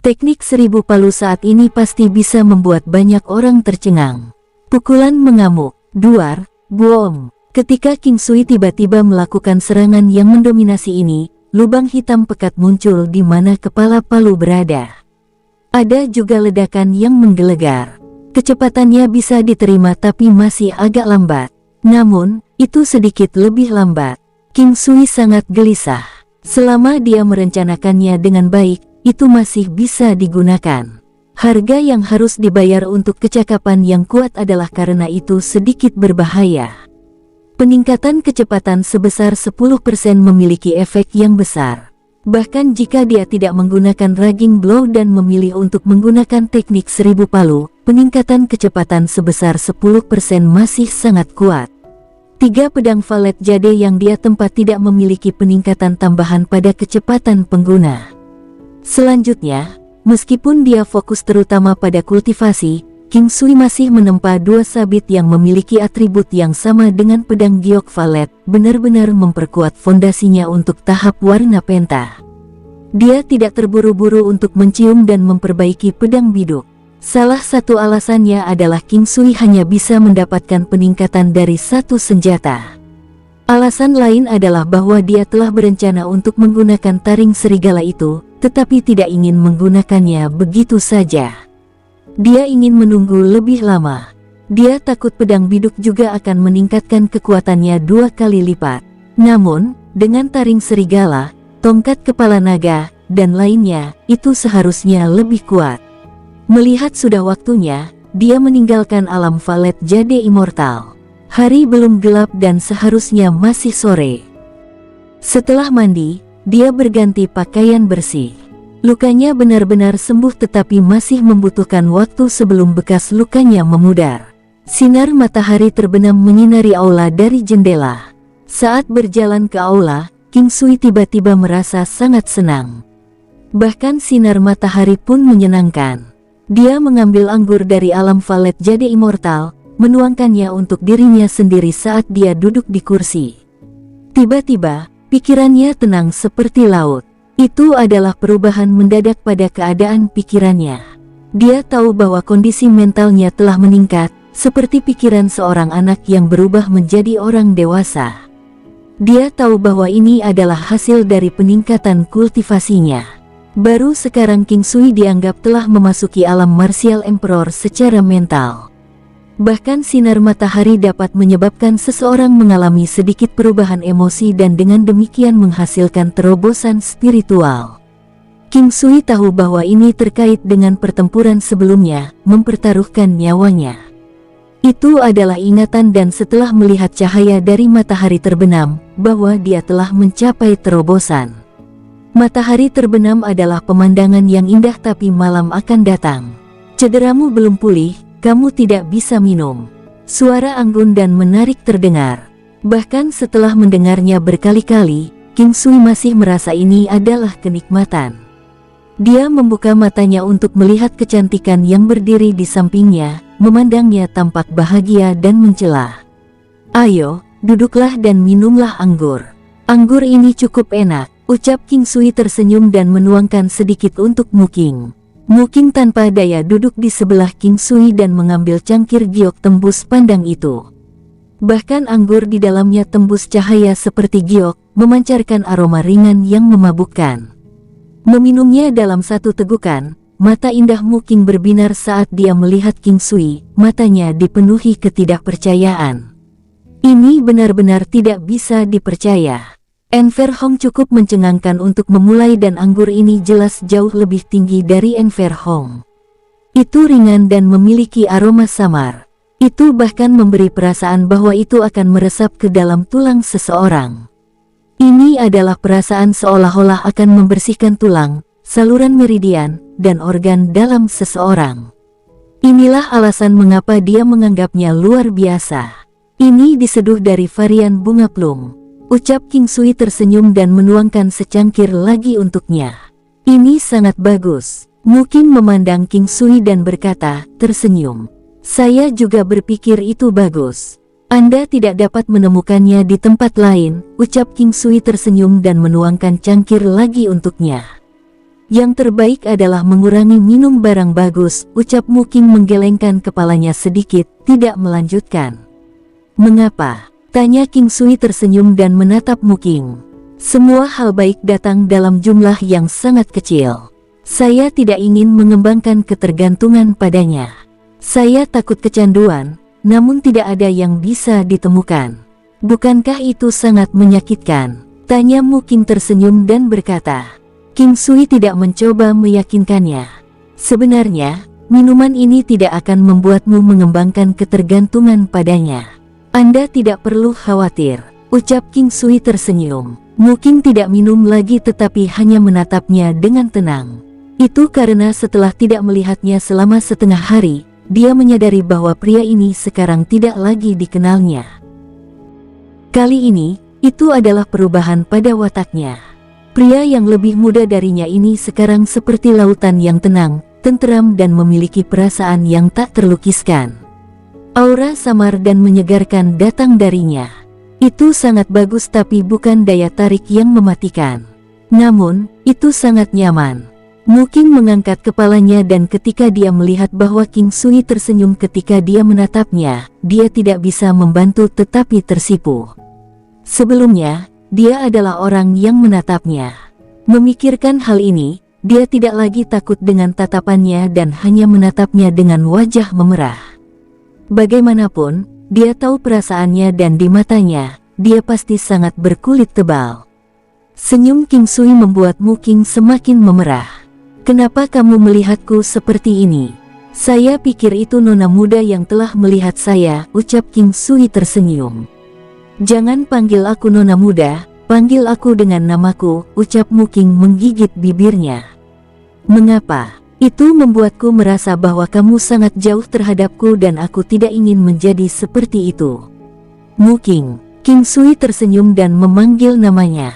Teknik 1000 palu saat ini pasti bisa membuat banyak orang tercengang. Pukulan mengamuk, duar, boom. Ketika King Sui tiba-tiba melakukan serangan yang mendominasi ini, lubang hitam pekat muncul di mana kepala Palu berada. Ada juga ledakan yang menggelegar. Kecepatannya bisa diterima tapi masih agak lambat. Namun, itu sedikit lebih lambat. King Sui sangat gelisah. Selama dia merencanakannya dengan baik, itu masih bisa digunakan. Harga yang harus dibayar untuk kecakapan yang kuat adalah karena itu sedikit berbahaya. Peningkatan kecepatan sebesar 10% memiliki efek yang besar. Bahkan jika dia tidak menggunakan Raging Blow dan memilih untuk menggunakan teknik 1000 palu, peningkatan kecepatan sebesar 10% masih sangat kuat. 3 pedang valet jade yang dia tempat tidak memiliki peningkatan tambahan pada kecepatan pengguna. Selanjutnya, meskipun dia fokus terutama pada kultivasi, King Sui masih menempa 2 sabit yang memiliki atribut yang sama dengan pedang giok valet, benar-benar memperkuat fondasinya untuk tahap warna penta. Dia tidak terburu-buru untuk mencium dan memperbaiki pedang biduk. Salah satu alasannya adalah King Sui hanya bisa mendapatkan peningkatan dari 1 senjata. Alasan lain adalah bahwa dia telah berencana untuk menggunakan taring serigala itu, tetapi tidak ingin menggunakannya begitu saja. Dia ingin menunggu lebih lama. Dia takut pedang biduk juga akan meningkatkan kekuatannya 2 kali lipat. Namun, dengan taring serigala, tongkat kepala naga, dan lainnya, itu seharusnya lebih kuat. Melihat sudah waktunya, dia meninggalkan alam valet jade immortal. Hari belum gelap dan seharusnya masih sore. Setelah mandi, dia berganti pakaian bersih. Lukanya benar-benar sembuh tetapi masih membutuhkan waktu sebelum bekas lukanya memudar. Sinar matahari terbenam menyinari aula dari jendela. Saat berjalan ke aula, King Sui tiba-tiba merasa sangat senang. Bahkan sinar matahari pun menyenangkan. Dia mengambil anggur dari alam valet jade immortal, menuangkannya untuk dirinya sendiri saat dia duduk di kursi. Tiba-tiba, pikirannya tenang seperti laut. Itu adalah perubahan mendadak pada keadaan pikirannya. Dia tahu bahwa kondisi mentalnya telah meningkat, seperti pikiran seorang anak yang berubah menjadi orang dewasa. Dia tahu bahwa ini adalah hasil dari peningkatan kultivasinya. Baru sekarang King Sui dianggap telah memasuki alam martial emperor secara mental. Bahkan sinar matahari dapat menyebabkan seseorang mengalami sedikit perubahan emosi dan dengan demikian menghasilkan terobosan spiritual. King Sui tahu bahwa ini terkait dengan pertempuran sebelumnya, mempertaruhkan nyawanya. Itu adalah ingatan dan setelah melihat cahaya dari matahari terbenam, bahwa dia telah mencapai terobosan. Matahari terbenam adalah pemandangan yang indah tapi malam akan datang. Cederamu belum pulih. Kamu tidak bisa minum. Suara anggun dan menarik terdengar. Bahkan setelah mendengarnya berkali-kali, King Sui masih merasa ini adalah kenikmatan. Dia membuka matanya untuk melihat kecantikan yang berdiri di sampingnya, memandangnya tampak bahagia dan mencela. Ayo, duduklah dan minumlah anggur. Anggur ini cukup enak, ucap King Sui tersenyum dan menuangkan sedikit untuk Muking. Muking tanpa daya duduk di sebelah King Sui dan mengambil cangkir giok tembus pandang itu. Bahkan anggur di dalamnya tembus cahaya seperti giok, memancarkan aroma ringan yang memabukkan. Meminumnya dalam satu tegukan, mata indah Muking berbinar saat dia melihat King Sui, matanya dipenuhi ketidakpercayaan. Ini benar-benar tidak bisa dipercaya. Enver Hong cukup mencengangkan untuk memulai dan anggur ini jelas jauh lebih tinggi dari Enver Hong. Itu ringan dan memiliki aroma samar. Itu bahkan memberi perasaan bahwa itu akan meresap ke dalam tulang seseorang. Ini adalah perasaan seolah-olah akan membersihkan tulang, saluran meridian, dan organ dalam seseorang. Inilah alasan mengapa dia menganggapnya luar biasa. Ini diseduh dari varian bunga plum. Ucap King Sui tersenyum dan menuangkan secangkir lagi untuknya. Ini sangat bagus. Muking memandang King Sui dan berkata, tersenyum. Saya juga berpikir itu bagus. Anda tidak dapat menemukannya di tempat lain, ucap King Sui tersenyum dan menuangkan cangkir lagi untuknya. Yang terbaik adalah mengurangi minum barang bagus, ucap Muking menggelengkan kepalanya sedikit, tidak melanjutkan. Mengapa? Tanya King Sui tersenyum dan menatap Mu King. Semua hal baik datang dalam jumlah yang sangat kecil. Saya tidak ingin mengembangkan ketergantungan padanya. Saya takut kecanduan, namun tidak ada yang bisa ditemukan. Bukankah itu sangat menyakitkan? Tanya Mu King tersenyum dan berkata. King Sui tidak mencoba meyakinkannya. Sebenarnya, minuman ini tidak akan membuatmu mengembangkan ketergantungan padanya. Anda tidak perlu khawatir, ucap King Sui tersenyum. Mu King tidak minum lagi tetapi hanya menatapnya dengan tenang. Itu karena setelah tidak melihatnya selama setengah hari, dia menyadari bahwa pria ini sekarang tidak lagi dikenalnya. Kali ini, itu adalah perubahan pada wataknya. Pria yang lebih muda darinya ini sekarang seperti lautan yang tenang, tenteram dan memiliki perasaan yang tak terlukiskan. Aura samar dan menyegarkan datang darinya. Itu sangat bagus tapi bukan daya tarik yang mematikan. Namun, itu sangat nyaman. Mu King mengangkat kepalanya dan ketika dia melihat bahwa King Sui tersenyum ketika dia menatapnya, dia tidak bisa membantu tetapi tersipu. Sebelumnya, dia adalah orang yang menatapnya. Memikirkan hal ini, dia tidak lagi takut dengan tatapannya dan hanya menatapnya dengan wajah memerah. Bagaimanapun, dia tahu perasaannya dan di matanya, dia pasti sangat berkulit tebal. Senyum King Sui membuat Mu King semakin memerah. Kenapa kamu melihatku seperti ini? Saya pikir itu nona muda yang telah melihat saya, ucap King Sui tersenyum. Jangan panggil aku nona muda, panggil aku dengan namaku, ucap Mu King menggigit bibirnya. Mengapa? Itu membuatku merasa bahwa kamu sangat jauh terhadapku dan aku tidak ingin menjadi seperti itu. Mu King. King Sui tersenyum dan memanggil namanya.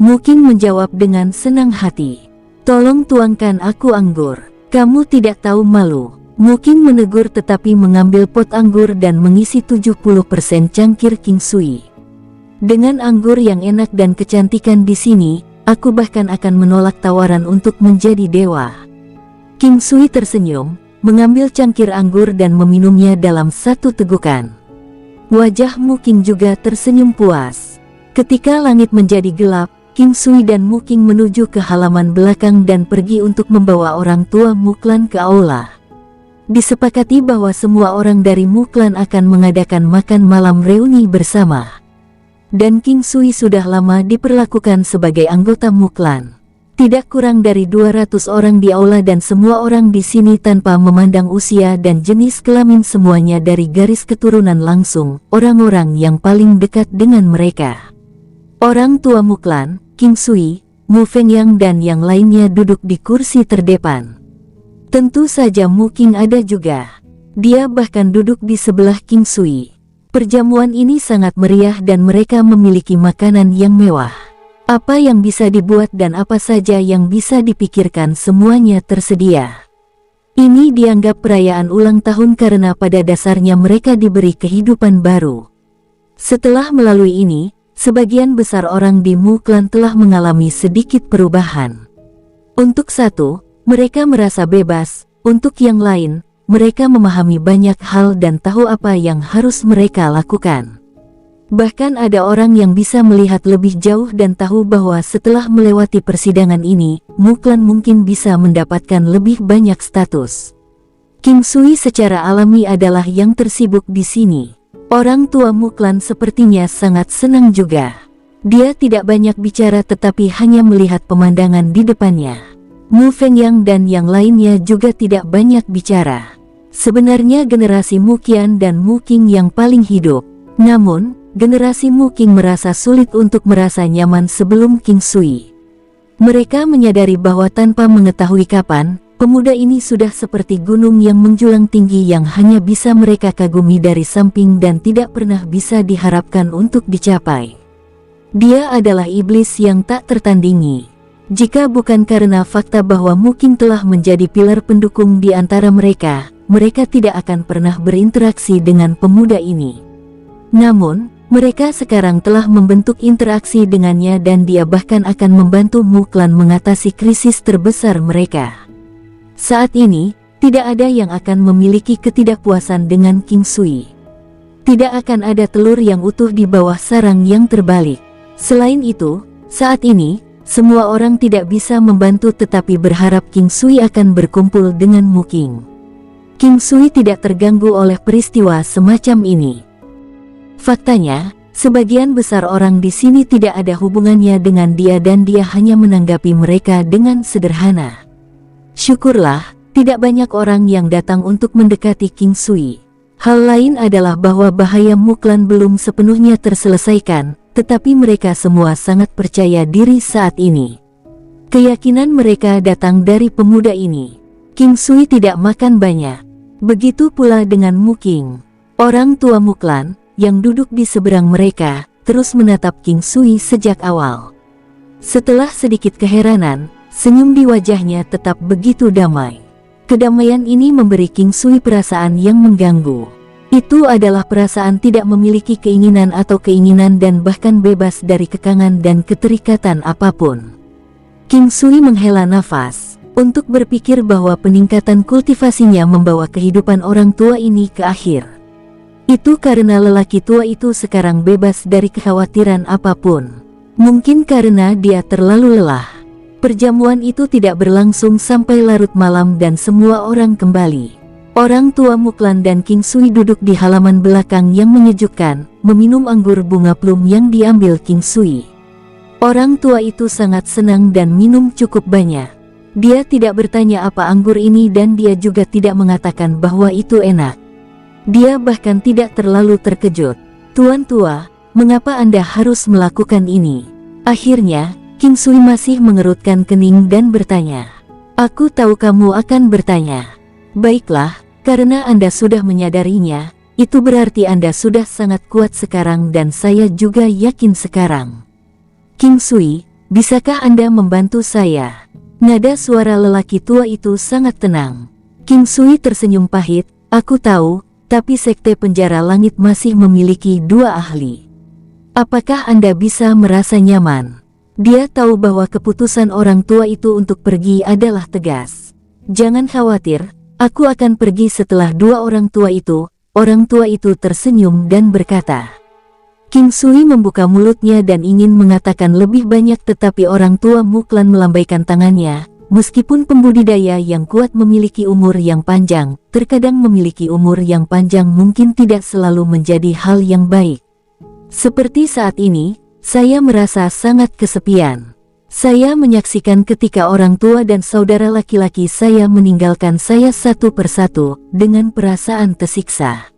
Mu King menjawab dengan senang hati. Tolong tuangkan aku anggur. Kamu tidak tahu malu. Mu King menegur tetapi mengambil pot anggur dan mengisi 70% cangkir King Sui. Dengan anggur yang enak dan kecantikan di sini, aku bahkan akan menolak tawaran untuk menjadi dewa. King Sui tersenyum, mengambil cangkir anggur dan meminumnya dalam satu tegukan. Wajah Mu King juga tersenyum puas. Ketika langit menjadi gelap, King Sui dan Mu King menuju ke halaman belakang dan pergi untuk membawa orang tua Mu Clan ke aula. Disepakati bahwa semua orang dari Mu Clan akan mengadakan makan malam reuni bersama. Dan King Sui sudah lama diperlakukan sebagai anggota Mu Clan. Tidak kurang dari 200 orang di aula dan semua orang di sini tanpa memandang usia dan jenis kelamin semuanya dari garis keturunan langsung, orang-orang yang paling dekat dengan mereka. Orang tua Mu Clan, King Sui, Mu Fengyang dan yang lainnya duduk di kursi terdepan. Tentu saja Mu King ada juga. Dia bahkan duduk di sebelah King Sui. Perjamuan ini sangat meriah dan mereka memiliki makanan yang mewah. Apa yang bisa dibuat dan apa saja yang bisa dipikirkan semuanya tersedia. Ini dianggap perayaan ulang tahun karena pada dasarnya mereka diberi kehidupan baru. Setelah melalui ini, sebagian besar orang di Mu Clan telah mengalami sedikit perubahan. Untuk satu, mereka merasa bebas, untuk yang lain, mereka memahami banyak hal dan tahu apa yang harus mereka lakukan. Bahkan ada orang yang bisa melihat lebih jauh dan tahu bahwa setelah melewati persidangan ini, Mu Clan mungkin bisa mendapatkan lebih banyak status. King Sui secara alami adalah yang tersibuk di sini. Orang tua Mu Clan sepertinya sangat senang juga. Dia tidak banyak bicara tetapi hanya melihat pemandangan di depannya. Mu Fengyang dan yang lainnya juga tidak banyak bicara. Sebenarnya generasi Mu Qian dan Mu King yang paling hidup. Namun, generasi Mu King merasa sulit untuk merasa nyaman sebelum King Sui. Mereka menyadari bahwa tanpa mengetahui kapan, pemuda ini sudah seperti gunung yang menjulang tinggi yang hanya bisa mereka kagumi dari samping dan tidak pernah bisa diharapkan untuk dicapai. Dia adalah iblis yang tak tertandingi. Jika bukan karena fakta bahwa Mu King telah menjadi pilar pendukung di antara mereka, mereka tidak akan pernah berinteraksi dengan pemuda ini. Namun, mereka sekarang telah membentuk interaksi dengannya dan dia bahkan akan membantu Mu Clan mengatasi krisis terbesar mereka. Saat ini, tidak ada yang akan memiliki ketidakpuasan dengan King Sui. Tidak akan ada telur yang utuh di bawah sarang yang terbalik. Selain itu, saat ini, semua orang tidak bisa membantu tetapi berharap King Sui akan berkumpul dengan Mu King. King Sui tidak terganggu oleh peristiwa semacam ini. Faktanya, sebagian besar orang di sini tidak ada hubungannya dengan dia dan dia hanya menanggapi mereka dengan sederhana. Syukurlah, tidak banyak orang yang datang untuk mendekati King Sui. Hal lain adalah bahwa bahaya Muklan belum sepenuhnya terselesaikan, tetapi mereka semua sangat percaya diri saat ini. Keyakinan mereka datang dari pemuda ini. King Sui tidak makan banyak. Begitu pula dengan Mu King. Orang tua Muklan, yang duduk di seberang mereka, terus menatap King Sui sejak awal. Setelah sedikit keheranan, senyum di wajahnya tetap begitu damai. Kedamaian ini memberi King Sui perasaan yang mengganggu. Itu adalah perasaan tidak memiliki keinginan atau keinginan dan bahkan bebas dari kekangan dan keterikatan apapun. King Sui menghela nafas, untuk berpikir bahwa peningkatan kultivasinya membawa kehidupan orang tua ini ke akhir. Itu karena lelaki tua itu sekarang bebas dari kekhawatiran apapun. Mungkin karena dia terlalu lelah. Perjamuan itu tidak berlangsung sampai larut malam dan semua orang kembali. Orang tua Muklan dan King Sui duduk di halaman belakang yang menyejukkan, meminum anggur bunga plum yang diambil King Sui. Orang tua itu sangat senang dan minum cukup banyak. Dia tidak bertanya apa anggur ini dan dia juga tidak mengatakan bahwa itu enak. Dia bahkan tidak terlalu terkejut. "Tuan tua, mengapa Anda harus melakukan ini?" Akhirnya, King Sui masih mengerutkan kening dan bertanya. "Aku tahu kamu akan bertanya. Baiklah, karena Anda sudah menyadarinya, itu berarti Anda sudah sangat kuat sekarang dan saya juga yakin sekarang. King Sui, bisakah Anda membantu saya?" Nada suara lelaki tua itu sangat tenang. King Sui tersenyum pahit, "Aku tahu, tapi Sekte Penjara Langit masih memiliki 2 ahli. Apakah Anda bisa merasa nyaman?" Dia tahu bahwa keputusan orang tua itu untuk pergi adalah tegas. "Jangan khawatir, aku akan pergi setelah 2 orang tua itu." Orang tua itu tersenyum dan berkata. King Sui membuka mulutnya dan ingin mengatakan lebih banyak tetapi orang tua Muklan melambaikan tangannya. Meskipun pembudidaya yang kuat memiliki umur yang panjang, terkadang memiliki umur yang panjang mungkin tidak selalu menjadi hal yang baik. Seperti saat ini, saya merasa sangat kesepian. Saya menyaksikan ketika orang tua dan saudara laki-laki saya meninggalkan saya satu persatu dengan perasaan tersiksa.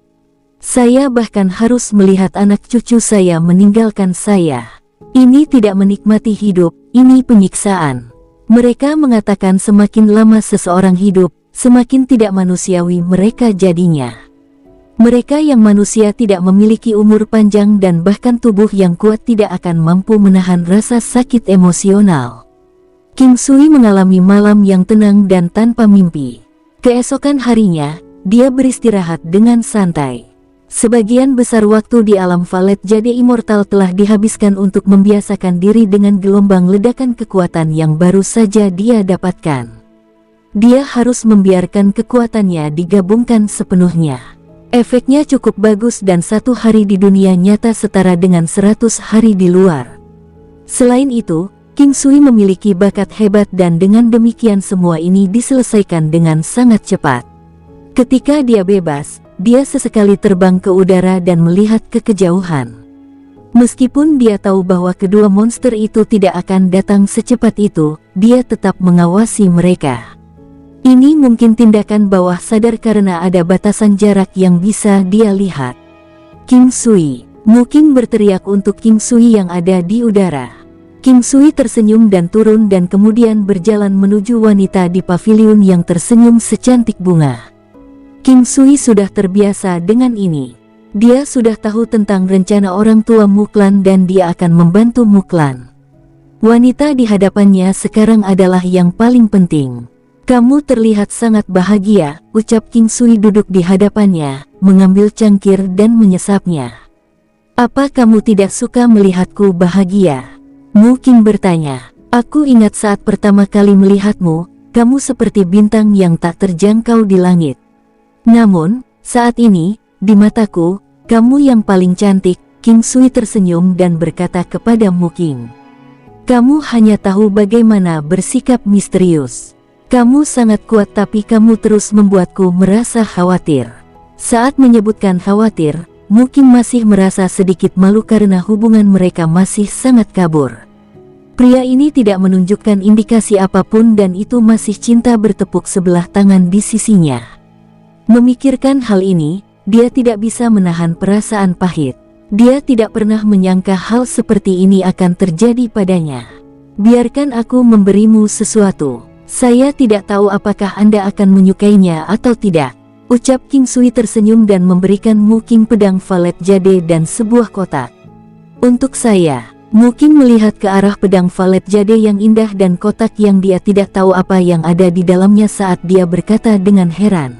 Saya bahkan harus melihat anak cucu saya meninggalkan saya. Ini tidak menikmati hidup, ini penyiksaan. Mereka mengatakan semakin lama seseorang hidup, semakin tidak manusiawi mereka jadinya. Mereka yang manusia tidak memiliki umur panjang dan bahkan tubuh yang kuat tidak akan mampu menahan rasa sakit emosional. King Sui mengalami malam yang tenang dan tanpa mimpi. Keesokan harinya, dia beristirahat dengan santai. Sebagian besar waktu di alam Valet Jade Immortal telah dihabiskan untuk membiasakan diri dengan gelombang ledakan kekuatan yang baru saja dia dapatkan. Dia harus membiarkan kekuatannya digabungkan sepenuhnya. Efeknya cukup bagus dan 1 hari di dunia nyata setara dengan 100 hari di luar. Selain itu, King Sui memiliki bakat hebat dan dengan demikian semua ini diselesaikan dengan sangat cepat. Ketika dia bebas, dia sesekali terbang ke udara dan melihat ke kejauhan. Meskipun dia tahu bahwa kedua monster itu tidak akan datang secepat itu, dia tetap mengawasi mereka. Ini mungkin tindakan bawah sadar karena ada batasan jarak yang bisa dia lihat. King Sui, Mu King berteriak untuk King Sui yang ada di udara. King Sui tersenyum dan turun dan kemudian berjalan menuju wanita di paviliun yang tersenyum secantik bunga. King Sui sudah terbiasa dengan ini. Dia sudah tahu tentang rencana orang tua Muklan dan dia akan membantu Muklan. Wanita di hadapannya sekarang adalah yang paling penting. "Kamu terlihat sangat bahagia," ucap King Sui duduk di hadapannya, mengambil cangkir dan menyesapnya. "Apa kamu tidak suka melihatku bahagia?" Mu King bertanya. "Aku ingat saat pertama kali melihatmu, kamu seperti bintang yang tak terjangkau di langit. Namun, saat ini, di mataku, Kamu yang paling cantik, King Sui tersenyum dan berkata kepada Mu Qing. Kamu hanya tahu bagaimana bersikap misterius. Kamu sangat kuat tapi kamu terus membuatku merasa khawatir. Saat menyebutkan khawatir, Mu Qing masih merasa sedikit malu karena hubungan mereka masih sangat kabur. Pria ini tidak menunjukkan indikasi apapun dan itu masih cinta bertepuk sebelah tangan di sisinya. Memikirkan hal ini, dia tidak bisa menahan perasaan pahit. Dia tidak pernah menyangka hal seperti ini akan terjadi padanya. Biarkan aku memberimu sesuatu. Saya tidak tahu apakah Anda akan menyukainya atau tidak, ucap King Sui tersenyum dan memberikan Mu Qing pedang valet jade dan sebuah kotak. Untuk saya. Mu Qing melihat ke arah pedang valet jade yang indah dan kotak yang dia tidak tahu apa yang ada di dalamnya saat dia berkata dengan heran.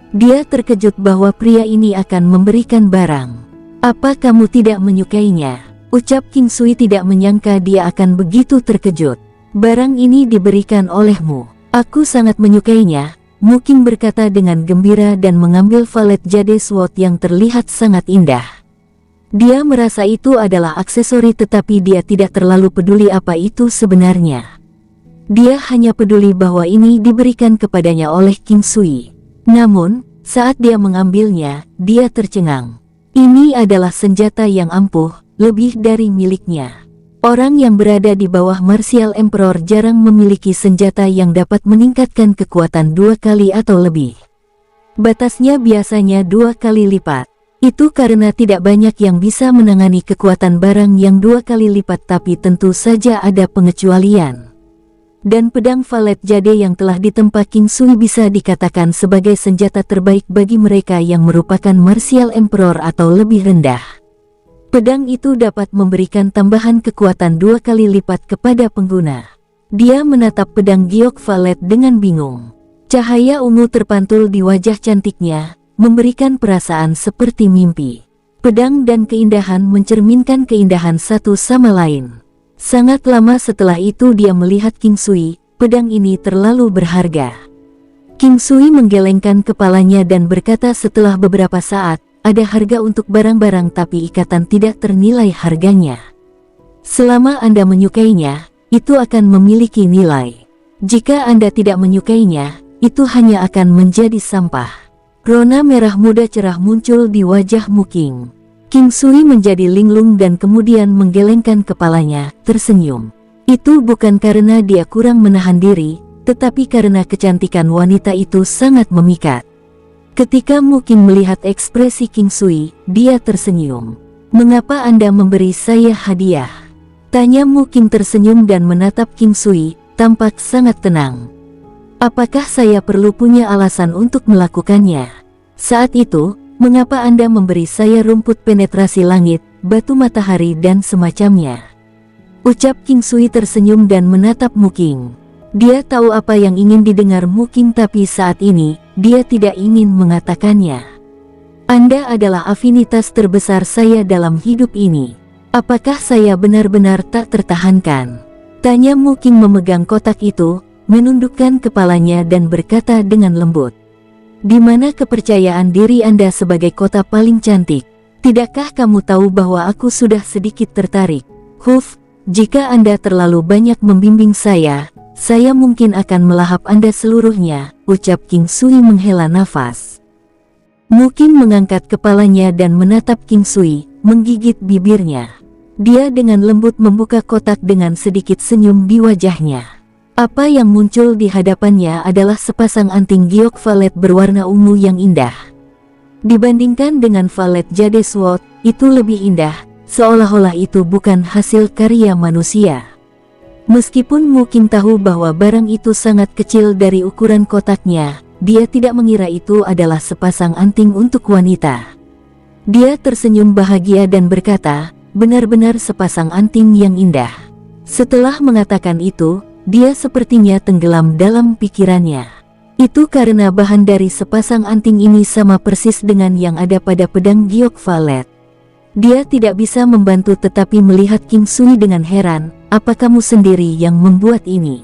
Dia terkejut bahwa pria ini akan memberikan barang. Apa kamu tidak menyukainya? Ucap King Sui tidak menyangka dia akan begitu terkejut. Barang ini diberikan olehmu. Aku sangat menyukainya, Mu Qing berkata dengan gembira dan mengambil valet jade sword yang terlihat sangat indah. Dia merasa itu adalah aksesori tetapi dia tidak terlalu peduli apa itu sebenarnya. Dia hanya peduli bahwa ini diberikan kepadanya oleh King Sui. Namun, saat dia mengambilnya, dia tercengang. Ini adalah senjata yang ampuh, lebih dari miliknya. Orang yang berada di bawah Martial Emperor jarang memiliki senjata yang dapat meningkatkan kekuatan 2 kali atau lebih. Batasnya biasanya 2 kali lipat. Itu karena tidak banyak yang bisa menangani kekuatan barang yang 2 kali lipat tapi tentu saja ada pengecualian. Dan pedang valet jade yang telah ditempa King Sui bisa dikatakan sebagai senjata terbaik bagi mereka yang merupakan Martial Emperor atau lebih rendah. Pedang itu dapat memberikan tambahan kekuatan 2 kali lipat kepada pengguna. Dia menatap pedang giok valet dengan bingung. Cahaya ungu terpantul di wajah cantiknya, memberikan perasaan seperti mimpi. Pedang dan keindahan mencerminkan keindahan satu sama lain. Sangat lama setelah itu dia melihat King Sui, pedang ini terlalu berharga. King Sui menggelengkan kepalanya dan berkata setelah beberapa saat, ada harga untuk barang-barang tapi ikatan tidak ternilai harganya. Selama Anda menyukainya, itu akan memiliki nilai. Jika Anda tidak menyukainya, itu hanya akan menjadi sampah. Rona merah muda cerah muncul di wajah Mu Qing. King Sui menjadi linglung dan kemudian menggelengkan kepalanya, tersenyum. Itu bukan karena dia kurang menahan diri, tetapi karena kecantikan wanita itu sangat memikat. Ketika Mu Qing melihat ekspresi King Sui, dia tersenyum. Mengapa Anda memberi saya hadiah? Tanya Mu Qing tersenyum dan menatap King Sui, tampak sangat tenang. Apakah saya perlu punya alasan untuk melakukannya? Saat itu, mengapa Anda memberi saya rumput penetrasi langit, batu matahari dan semacamnya? Ucap King Sui tersenyum dan menatap Mu Qing. Dia tahu apa yang ingin didengar Mu Qing tapi saat ini, dia tidak ingin mengatakannya. Anda adalah afinitas terbesar saya dalam hidup ini. Apakah saya benar-benar tak tertahankan? Tanya Mu Qing memegang kotak itu, menundukkan kepalanya dan berkata dengan lembut. Di mana kepercayaan diri Anda sebagai kota paling cantik? Tidakkah kamu tahu bahwa aku sudah sedikit tertarik? Jika Anda terlalu banyak membimbing saya mungkin akan melahap Anda seluruhnya, ucap King Sui menghela nafas. Mu Qing mengangkat kepalanya dan menatap King Sui, menggigit bibirnya. Dia dengan lembut membuka kotak dengan sedikit senyum di wajahnya. Apa yang muncul di hadapannya adalah sepasang anting giok valet berwarna ungu yang indah. Dibandingkan dengan valet jade sword, itu lebih indah, seolah-olah itu bukan hasil karya manusia. Meskipun Mu Qing tahu bahwa barang itu sangat kecil dari ukuran kotaknya, dia tidak mengira itu adalah sepasang anting untuk wanita. Dia tersenyum bahagia dan berkata, benar-benar sepasang anting yang indah. Setelah mengatakan itu, dia sepertinya tenggelam dalam pikirannya. Itu karena bahan dari sepasang anting ini sama persis dengan yang ada pada pedang giok valet. Dia tidak bisa membantu tetapi melihat King Sui dengan heran. Apa kamu sendiri yang membuat ini?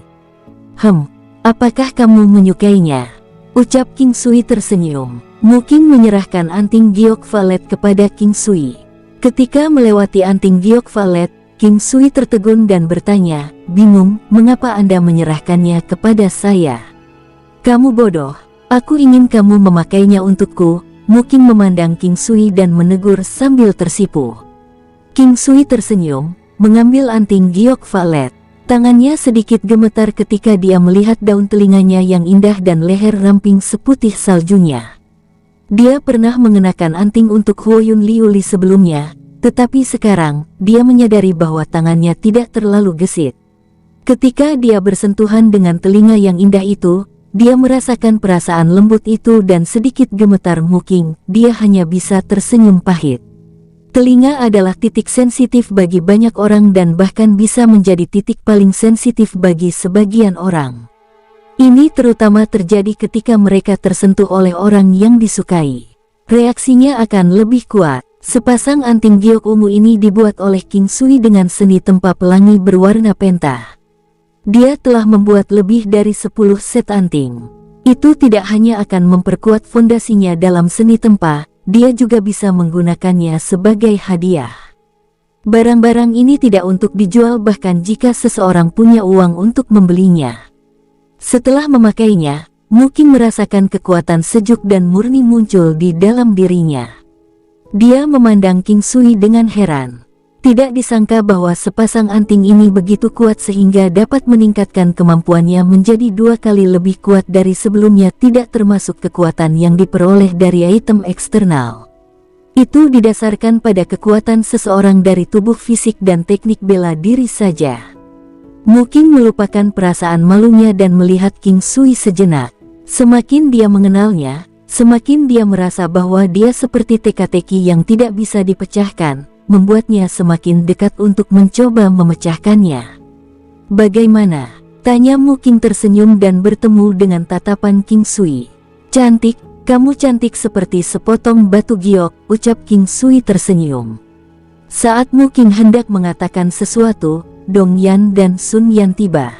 Apakah kamu menyukainya? Ucap King Sui tersenyum. Mu Qing menyerahkan anting giok valet kepada King Sui. Ketika melewati anting giok valet, King Sui tertegun dan bertanya, bingung, mengapa Anda menyerahkannya kepada saya? Kamu bodoh, aku ingin kamu memakainya untukku. Mu Qing memandang King Sui dan menegur sambil tersipu. King Sui tersenyum, mengambil anting giok valet. Tangannya sedikit gemetar ketika dia melihat daun telinganya yang indah dan leher ramping seputih saljunya. Dia pernah mengenakan anting untuk Huoyun Liuli sebelumnya, tetapi sekarang, dia menyadari bahwa tangannya tidak terlalu gesit. Ketika dia bersentuhan dengan telinga yang indah itu, dia merasakan perasaan lembut itu dan sedikit gemetar. Mu Qing, dia hanya bisa tersenyum pahit. Telinga adalah titik sensitif bagi banyak orang dan bahkan bisa menjadi titik paling sensitif bagi sebagian orang. Ini terutama terjadi ketika mereka tersentuh oleh orang yang disukai. Reaksinya akan lebih kuat. Sepasang anting giok ungu ini dibuat oleh King Sui dengan seni tempa pelangi berwarna penta. Dia telah membuat lebih dari 10 set anting. Itu tidak hanya akan memperkuat fondasinya dalam seni tempa, dia juga bisa menggunakannya sebagai hadiah. Barang-barang ini tidak untuk dijual bahkan jika seseorang punya uang untuk membelinya. Setelah memakainya, Mu Qing merasakan kekuatan sejuk dan murni muncul di dalam dirinya. Dia memandang King Sui dengan heran. Tidak disangka bahwa sepasang anting ini begitu kuat sehingga dapat meningkatkan kemampuannya menjadi 2 kali lebih kuat dari sebelumnya, tidak termasuk kekuatan yang diperoleh dari item eksternal. Itu didasarkan pada kekuatan seseorang dari tubuh fisik dan teknik bela diri saja. Mu Qing melupakan perasaan malunya dan melihat King Sui sejenak. Semakin dia mengenalnya, semakin dia merasa bahwa dia seperti teka-teki yang tidak bisa dipecahkan, membuatnya semakin dekat untuk mencoba memecahkannya. Bagaimana? Tanya Mu Qing tersenyum dan bertemu dengan tatapan King Sui. Cantik, kamu cantik seperti sepotong batu giok, ucap King Sui tersenyum. Saat Mu Qing hendak mengatakan sesuatu, Dong Yan dan Sun Yan tiba.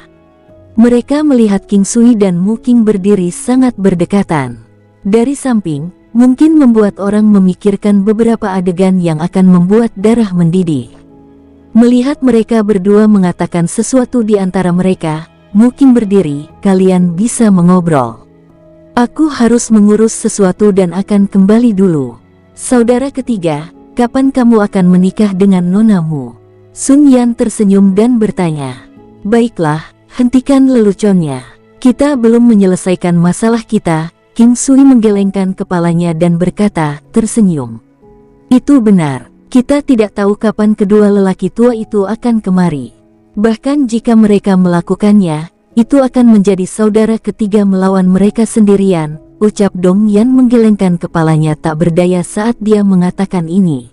Mereka melihat King Sui dan Mu Qing berdiri sangat berdekatan. Dari samping, mungkin membuat orang memikirkan beberapa adegan yang akan membuat darah mendidih. Melihat mereka berdua mengatakan sesuatu di antara mereka, Mu Qing berdiri, kalian bisa mengobrol. Aku harus mengurus sesuatu dan akan kembali dulu. Saudara ketiga, kapan kamu akan menikah dengan nonamu? Sun Yan tersenyum dan bertanya. Baiklah, hentikan leluconnya. Kita belum menyelesaikan masalah kita. King Sui menggelengkan kepalanya dan berkata, tersenyum. Itu benar, kita tidak tahu kapan kedua lelaki tua itu akan kemari. Bahkan jika mereka melakukannya, itu akan menjadi saudara ketiga melawan mereka sendirian, ucap Dong Yan menggelengkan kepalanya tak berdaya saat dia mengatakan ini.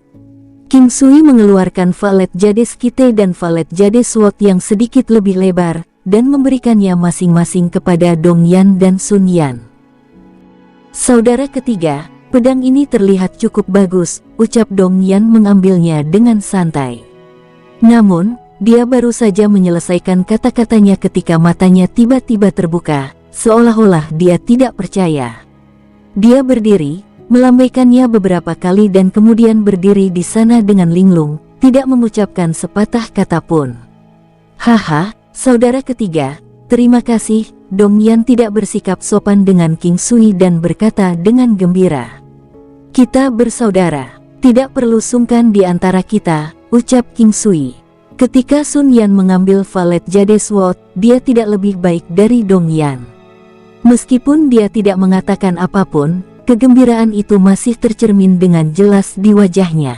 King Sui mengeluarkan valet jade skite dan valet jade sword yang sedikit lebih lebar, dan memberikannya masing-masing kepada Dong Yan dan Sun Yan. Saudara ketiga, pedang ini terlihat cukup bagus, ucap Dong Yan mengambilnya dengan santai. Namun, dia baru saja menyelesaikan kata-katanya ketika matanya tiba-tiba terbuka, seolah-olah dia tidak percaya. Dia berdiri, melambaikannya beberapa kali dan kemudian berdiri di sana dengan linglung, tidak mengucapkan sepatah kata pun. Haha, saudara ketiga, terima kasih. Dong Yan tidak bersikap sopan dengan King Sui dan berkata dengan gembira. Kita bersaudara, tidak perlu sungkan di antara kita, ucap King Sui. Ketika Sun Yan mengambil valet jade sword, dia tidak lebih baik dari Dong Yan. Meskipun dia tidak mengatakan apapun, kegembiraan itu masih tercermin dengan jelas di wajahnya.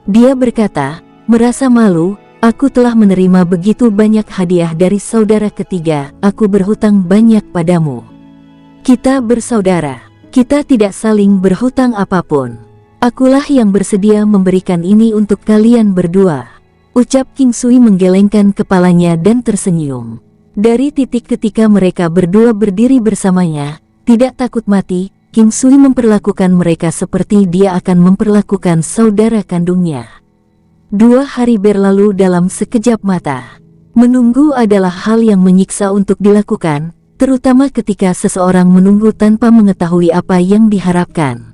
Dia berkata, merasa malu, aku telah menerima begitu banyak hadiah dari saudara ketiga, aku berhutang banyak padamu. Kita bersaudara, kita tidak saling berhutang apapun. Akulah yang bersedia memberikan ini untuk kalian berdua, ucap King Sui menggelengkan kepalanya dan tersenyum. Dari titik ketika mereka berdua berdiri bersamanya, tidak takut mati, King Sui memperlakukan mereka seperti dia akan memperlakukan saudara kandungnya. 2 hari berlalu dalam sekejap mata. Menunggu adalah hal yang menyiksa untuk dilakukan, terutama ketika seseorang menunggu tanpa mengetahui apa yang diharapkan.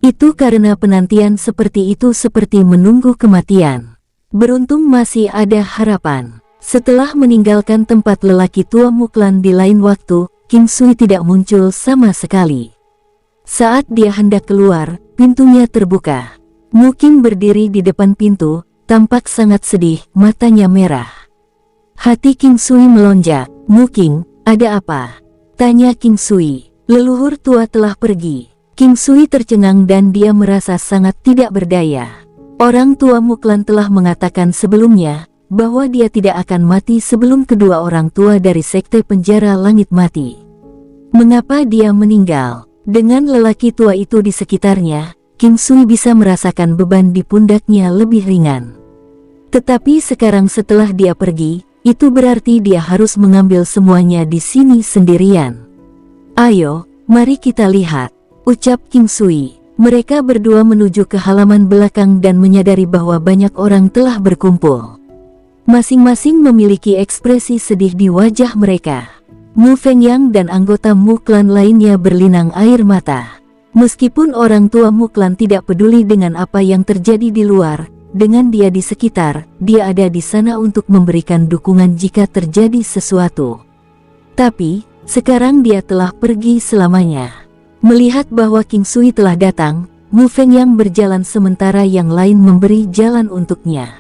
Itu karena penantian seperti itu seperti menunggu kematian. Beruntung masih ada harapan. Setelah meninggalkan tempat lelaki tua Muklan di lain waktu, King Sui tidak muncul sama sekali. Saat dia hendak keluar, pintunya terbuka. Mu King berdiri di depan pintu, tampak sangat sedih, matanya merah. Hati King Sui melonjak. "Mu King, ada apa?" tanya King Sui. "Leluhur tua telah pergi." King Sui tercengang dan dia merasa sangat tidak berdaya. Orang tua Muklan telah mengatakan sebelumnya bahwa dia tidak akan mati sebelum kedua orang tua dari sekte penjara langit mati. Mengapa dia meninggal? Dengan lelaki tua itu di sekitarnya, King Sui bisa merasakan beban di pundaknya lebih ringan. Tetapi sekarang setelah dia pergi, itu berarti dia harus mengambil semuanya di sini sendirian. "Ayo, mari kita lihat," ucap King Sui. Mereka berdua menuju ke halaman belakang dan menyadari bahwa banyak orang telah berkumpul. Masing-masing memiliki ekspresi sedih di wajah mereka. Mu Fengyang dan anggota Muklan lainnya berlinang air mata. Meskipun orang tua Muklan tidak peduli dengan apa yang terjadi di luar, dengan dia di sekitar, dia ada di sana untuk memberikan dukungan jika terjadi sesuatu. Tapi, sekarang dia telah pergi selamanya. Melihat bahwa King Sui telah datang, Mu Fengyang berjalan sementara yang lain memberi jalan untuknya.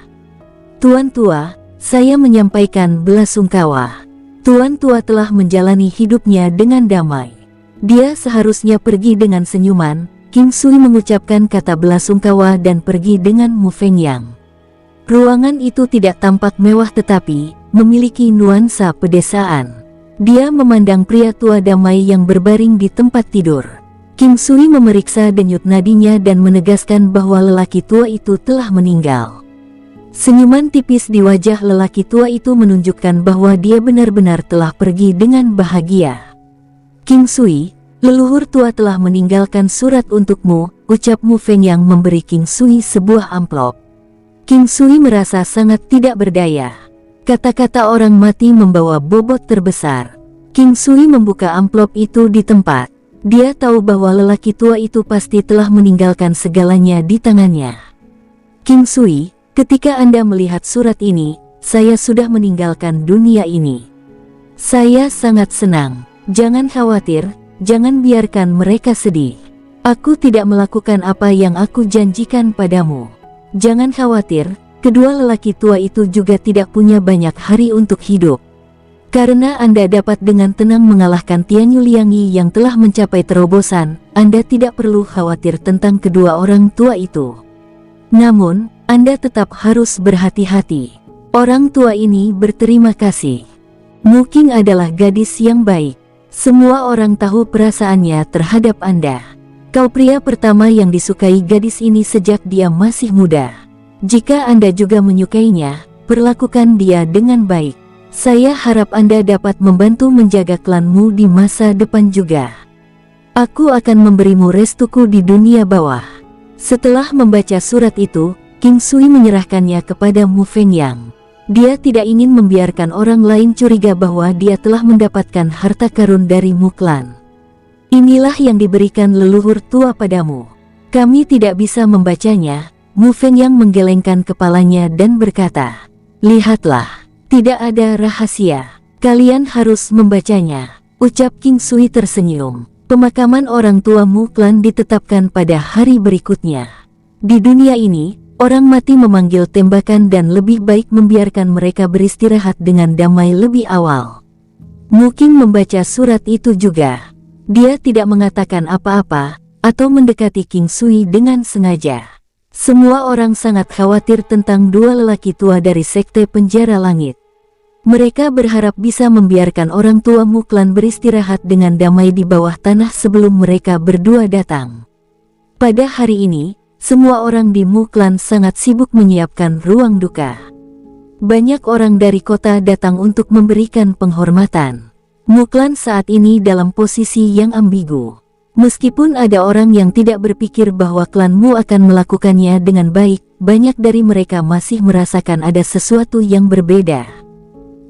"Tuan tua, saya menyampaikan belasungkawa. Tuan tua telah menjalani hidupnya dengan damai." Dia seharusnya pergi dengan senyuman. King Sui mengucapkan kata belasungkawa dan pergi dengan Mu Fengyang. Ruangan itu tidak tampak mewah tetapi memiliki nuansa pedesaan. Dia memandang pria tua damai yang berbaring di tempat tidur. King Sui memeriksa denyut nadinya dan menegaskan bahwa lelaki tua itu telah meninggal. Senyuman tipis di wajah lelaki tua itu menunjukkan bahwa dia benar-benar telah pergi dengan bahagia. "King Sui, leluhur tua telah meninggalkan surat untukmu," ucap Mu Fengyang memberi King Sui sebuah amplop. King Sui merasa sangat tidak berdaya. Kata-kata orang mati membawa bobot terbesar. King Sui membuka amplop itu di tempat. Dia tahu bahwa lelaki tua itu pasti telah meninggalkan segalanya di tangannya. "King Sui, ketika Anda melihat surat ini, saya sudah meninggalkan dunia ini. Saya sangat senang. Jangan khawatir, jangan biarkan mereka sedih. Aku tidak melakukan apa yang aku janjikan padamu. Jangan khawatir, kedua lelaki tua itu juga tidak punya banyak hari untuk hidup. Karena Anda dapat dengan tenang mengalahkan Tian Yuliangi yang telah mencapai terobosan, Anda tidak perlu khawatir tentang kedua orang tua itu. Namun, Anda tetap harus berhati-hati." Orang tua ini berterima kasih. Mu King adalah gadis yang baik. Semua orang tahu perasaannya terhadap Anda. Kau pria pertama yang disukai gadis ini sejak dia masih muda. Jika Anda juga menyukainya, perlakukan dia dengan baik. Saya harap Anda dapat membantu menjaga klanmu di masa depan juga. Aku akan memberimu restuku di dunia bawah. Setelah membaca surat itu, King Sui menyerahkannya kepada Mu Fengyang. Dia tidak ingin membiarkan orang lain curiga bahwa dia telah mendapatkan harta karun dari Muklan. "Inilah yang diberikan leluhur tua padamu. Kami tidak bisa membacanya." Mu Fengyang menggelengkan kepalanya dan berkata, "Lihatlah, tidak ada rahasia. Kalian harus membacanya," ucap King Sui tersenyum. Pemakaman orang tua Muklan ditetapkan pada hari berikutnya. Di dunia ini, orang mati memanggil tembakan dan lebih baik membiarkan mereka beristirahat dengan damai lebih awal. Mu King membaca surat itu juga. Dia tidak mengatakan apa-apa, atau mendekati King Sui dengan sengaja. Semua orang sangat khawatir tentang dua lelaki tua dari sekte penjara langit. Mereka berharap bisa membiarkan orang tua Muklan beristirahat dengan damai di bawah tanah sebelum mereka berdua datang. Pada hari ini, semua orang di Muklan sangat sibuk menyiapkan ruang duka. Banyak orang dari kota datang untuk memberikan penghormatan. Muklan saat ini dalam posisi yang ambigu. Meskipun ada orang yang tidak berpikir bahwa klanmu akan melakukannya dengan baik, banyak dari mereka masih merasakan ada sesuatu yang berbeda.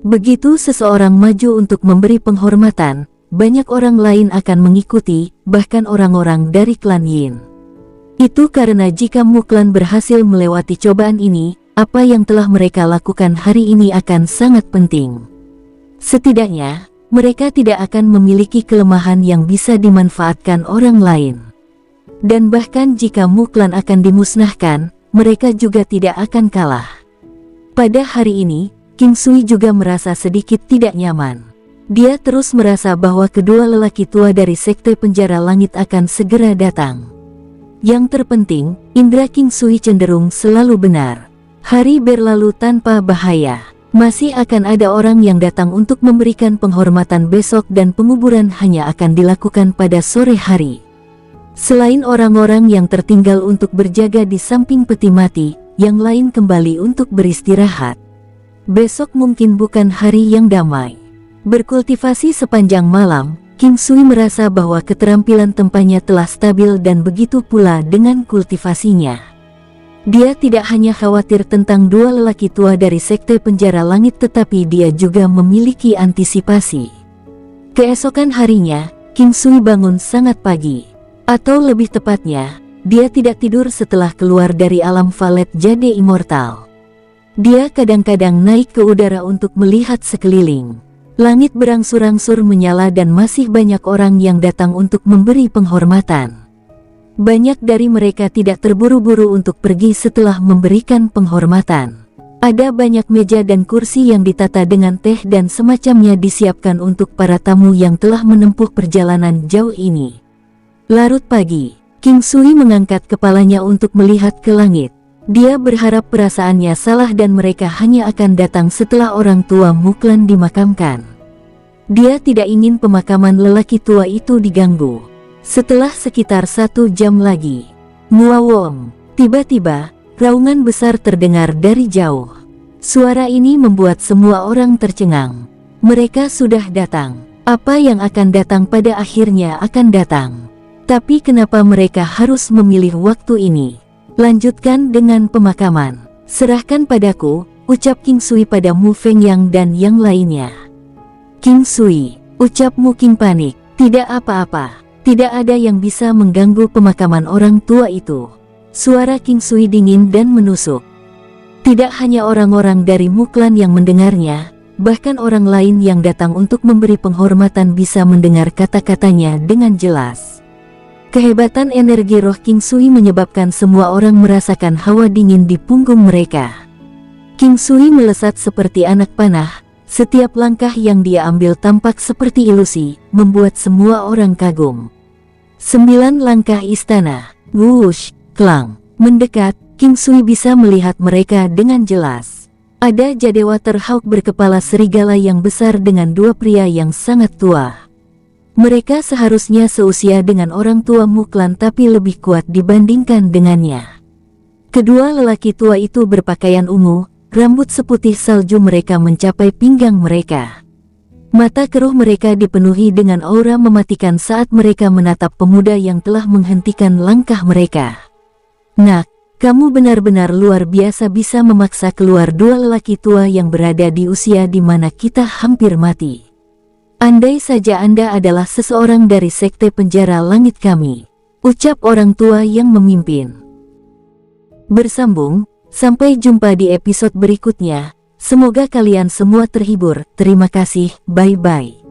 Begitu seseorang maju untuk memberi penghormatan, banyak orang lain akan mengikuti, bahkan orang-orang dari klan Yin. Itu karena jika Muklan berhasil melewati cobaan ini, apa yang telah mereka lakukan hari ini akan sangat penting. Setidaknya, mereka tidak akan memiliki kelemahan yang bisa dimanfaatkan orang lain. Dan bahkan jika Muklan akan dimusnahkan, mereka juga tidak akan kalah. Pada hari ini, King Sui juga merasa sedikit tidak nyaman. Dia terus merasa bahwa kedua lelaki tua dari Sekte Penjara Langit akan segera datang. Yang terpenting, indera King Sui cenderung selalu benar. Hari berlalu tanpa bahaya. Masih akan ada orang yang datang untuk memberikan penghormatan besok dan penguburan hanya akan dilakukan pada sore hari. Selain orang-orang yang tertinggal untuk berjaga di samping peti mati, yang lain kembali untuk beristirahat. Besok mungkin bukan hari yang damai. Berkultivasi sepanjang malam, King Sui merasa bahwa keterampilan tempanya telah stabil dan begitu pula dengan kultivasinya. Dia tidak hanya khawatir tentang dua lelaki tua dari Sekte Penjara Langit, tetapi dia juga memiliki antisipasi. Keesokan harinya, King Sui bangun sangat pagi. Atau lebih tepatnya, dia tidak tidur setelah keluar dari alam Valet Jade Immortal. Dia kadang-kadang naik ke udara untuk melihat sekeliling. Langit berangsur-angsur menyala dan masih banyak orang yang datang untuk memberi penghormatan. Banyak dari mereka tidak terburu-buru untuk pergi setelah memberikan penghormatan. Ada banyak meja dan kursi yang ditata dengan teh dan semacamnya disiapkan untuk para tamu yang telah menempuh perjalanan jauh ini. Larut pagi, King Sui mengangkat kepalanya untuk melihat ke langit. Dia berharap perasaannya salah dan mereka hanya akan datang setelah orang tua Muklan dimakamkan. Dia tidak ingin pemakaman lelaki tua itu diganggu. Setelah sekitar 1 jam lagi, muawom, tiba-tiba, raungan besar terdengar dari jauh. Suara ini membuat semua orang tercengang. Mereka sudah datang. Apa yang akan datang pada akhirnya akan datang. Tapi kenapa mereka harus memilih waktu ini? Lanjutkan dengan pemakaman. Serahkan padaku, ucap King Sui pada Mu Fengyang dan yang lainnya. King Sui, ucap Mu King panik. Tidak apa-apa. Tidak ada yang bisa mengganggu pemakaman orang tua itu. Suara King Sui dingin dan menusuk. Tidak hanya orang-orang dari Muklan yang mendengarnya, bahkan orang lain yang datang untuk memberi penghormatan bisa mendengar kata-katanya dengan jelas. Kehebatan energi roh King Sui menyebabkan semua orang merasakan hawa dingin di punggung mereka. King Sui melesat seperti anak panah, setiap langkah yang dia ambil tampak seperti ilusi, membuat semua orang kagum. 9 langkah istana, wush, klang, mendekat, King Sui bisa melihat mereka dengan jelas. Ada Jadewater Hawk berkepala serigala yang besar dengan 2 pria yang sangat tua. Mereka seharusnya seusia dengan orang tua Muklan tapi lebih kuat dibandingkan dengannya. Kedua lelaki tua itu berpakaian ungu, rambut seputih salju mereka mencapai pinggang mereka. Mata keruh mereka dipenuhi dengan aura mematikan saat mereka menatap pemuda yang telah menghentikan langkah mereka. Nak, kamu benar-benar luar biasa bisa memaksa keluar 2 lelaki tua yang berada di usia di mana kita hampir mati. Andai saja Anda adalah seseorang dari Sekte Penjara Langit kami, ucap orang tua yang memimpin. Bersambung, sampai jumpa di episode berikutnya. Semoga kalian semua terhibur. Terima kasih, bye-bye.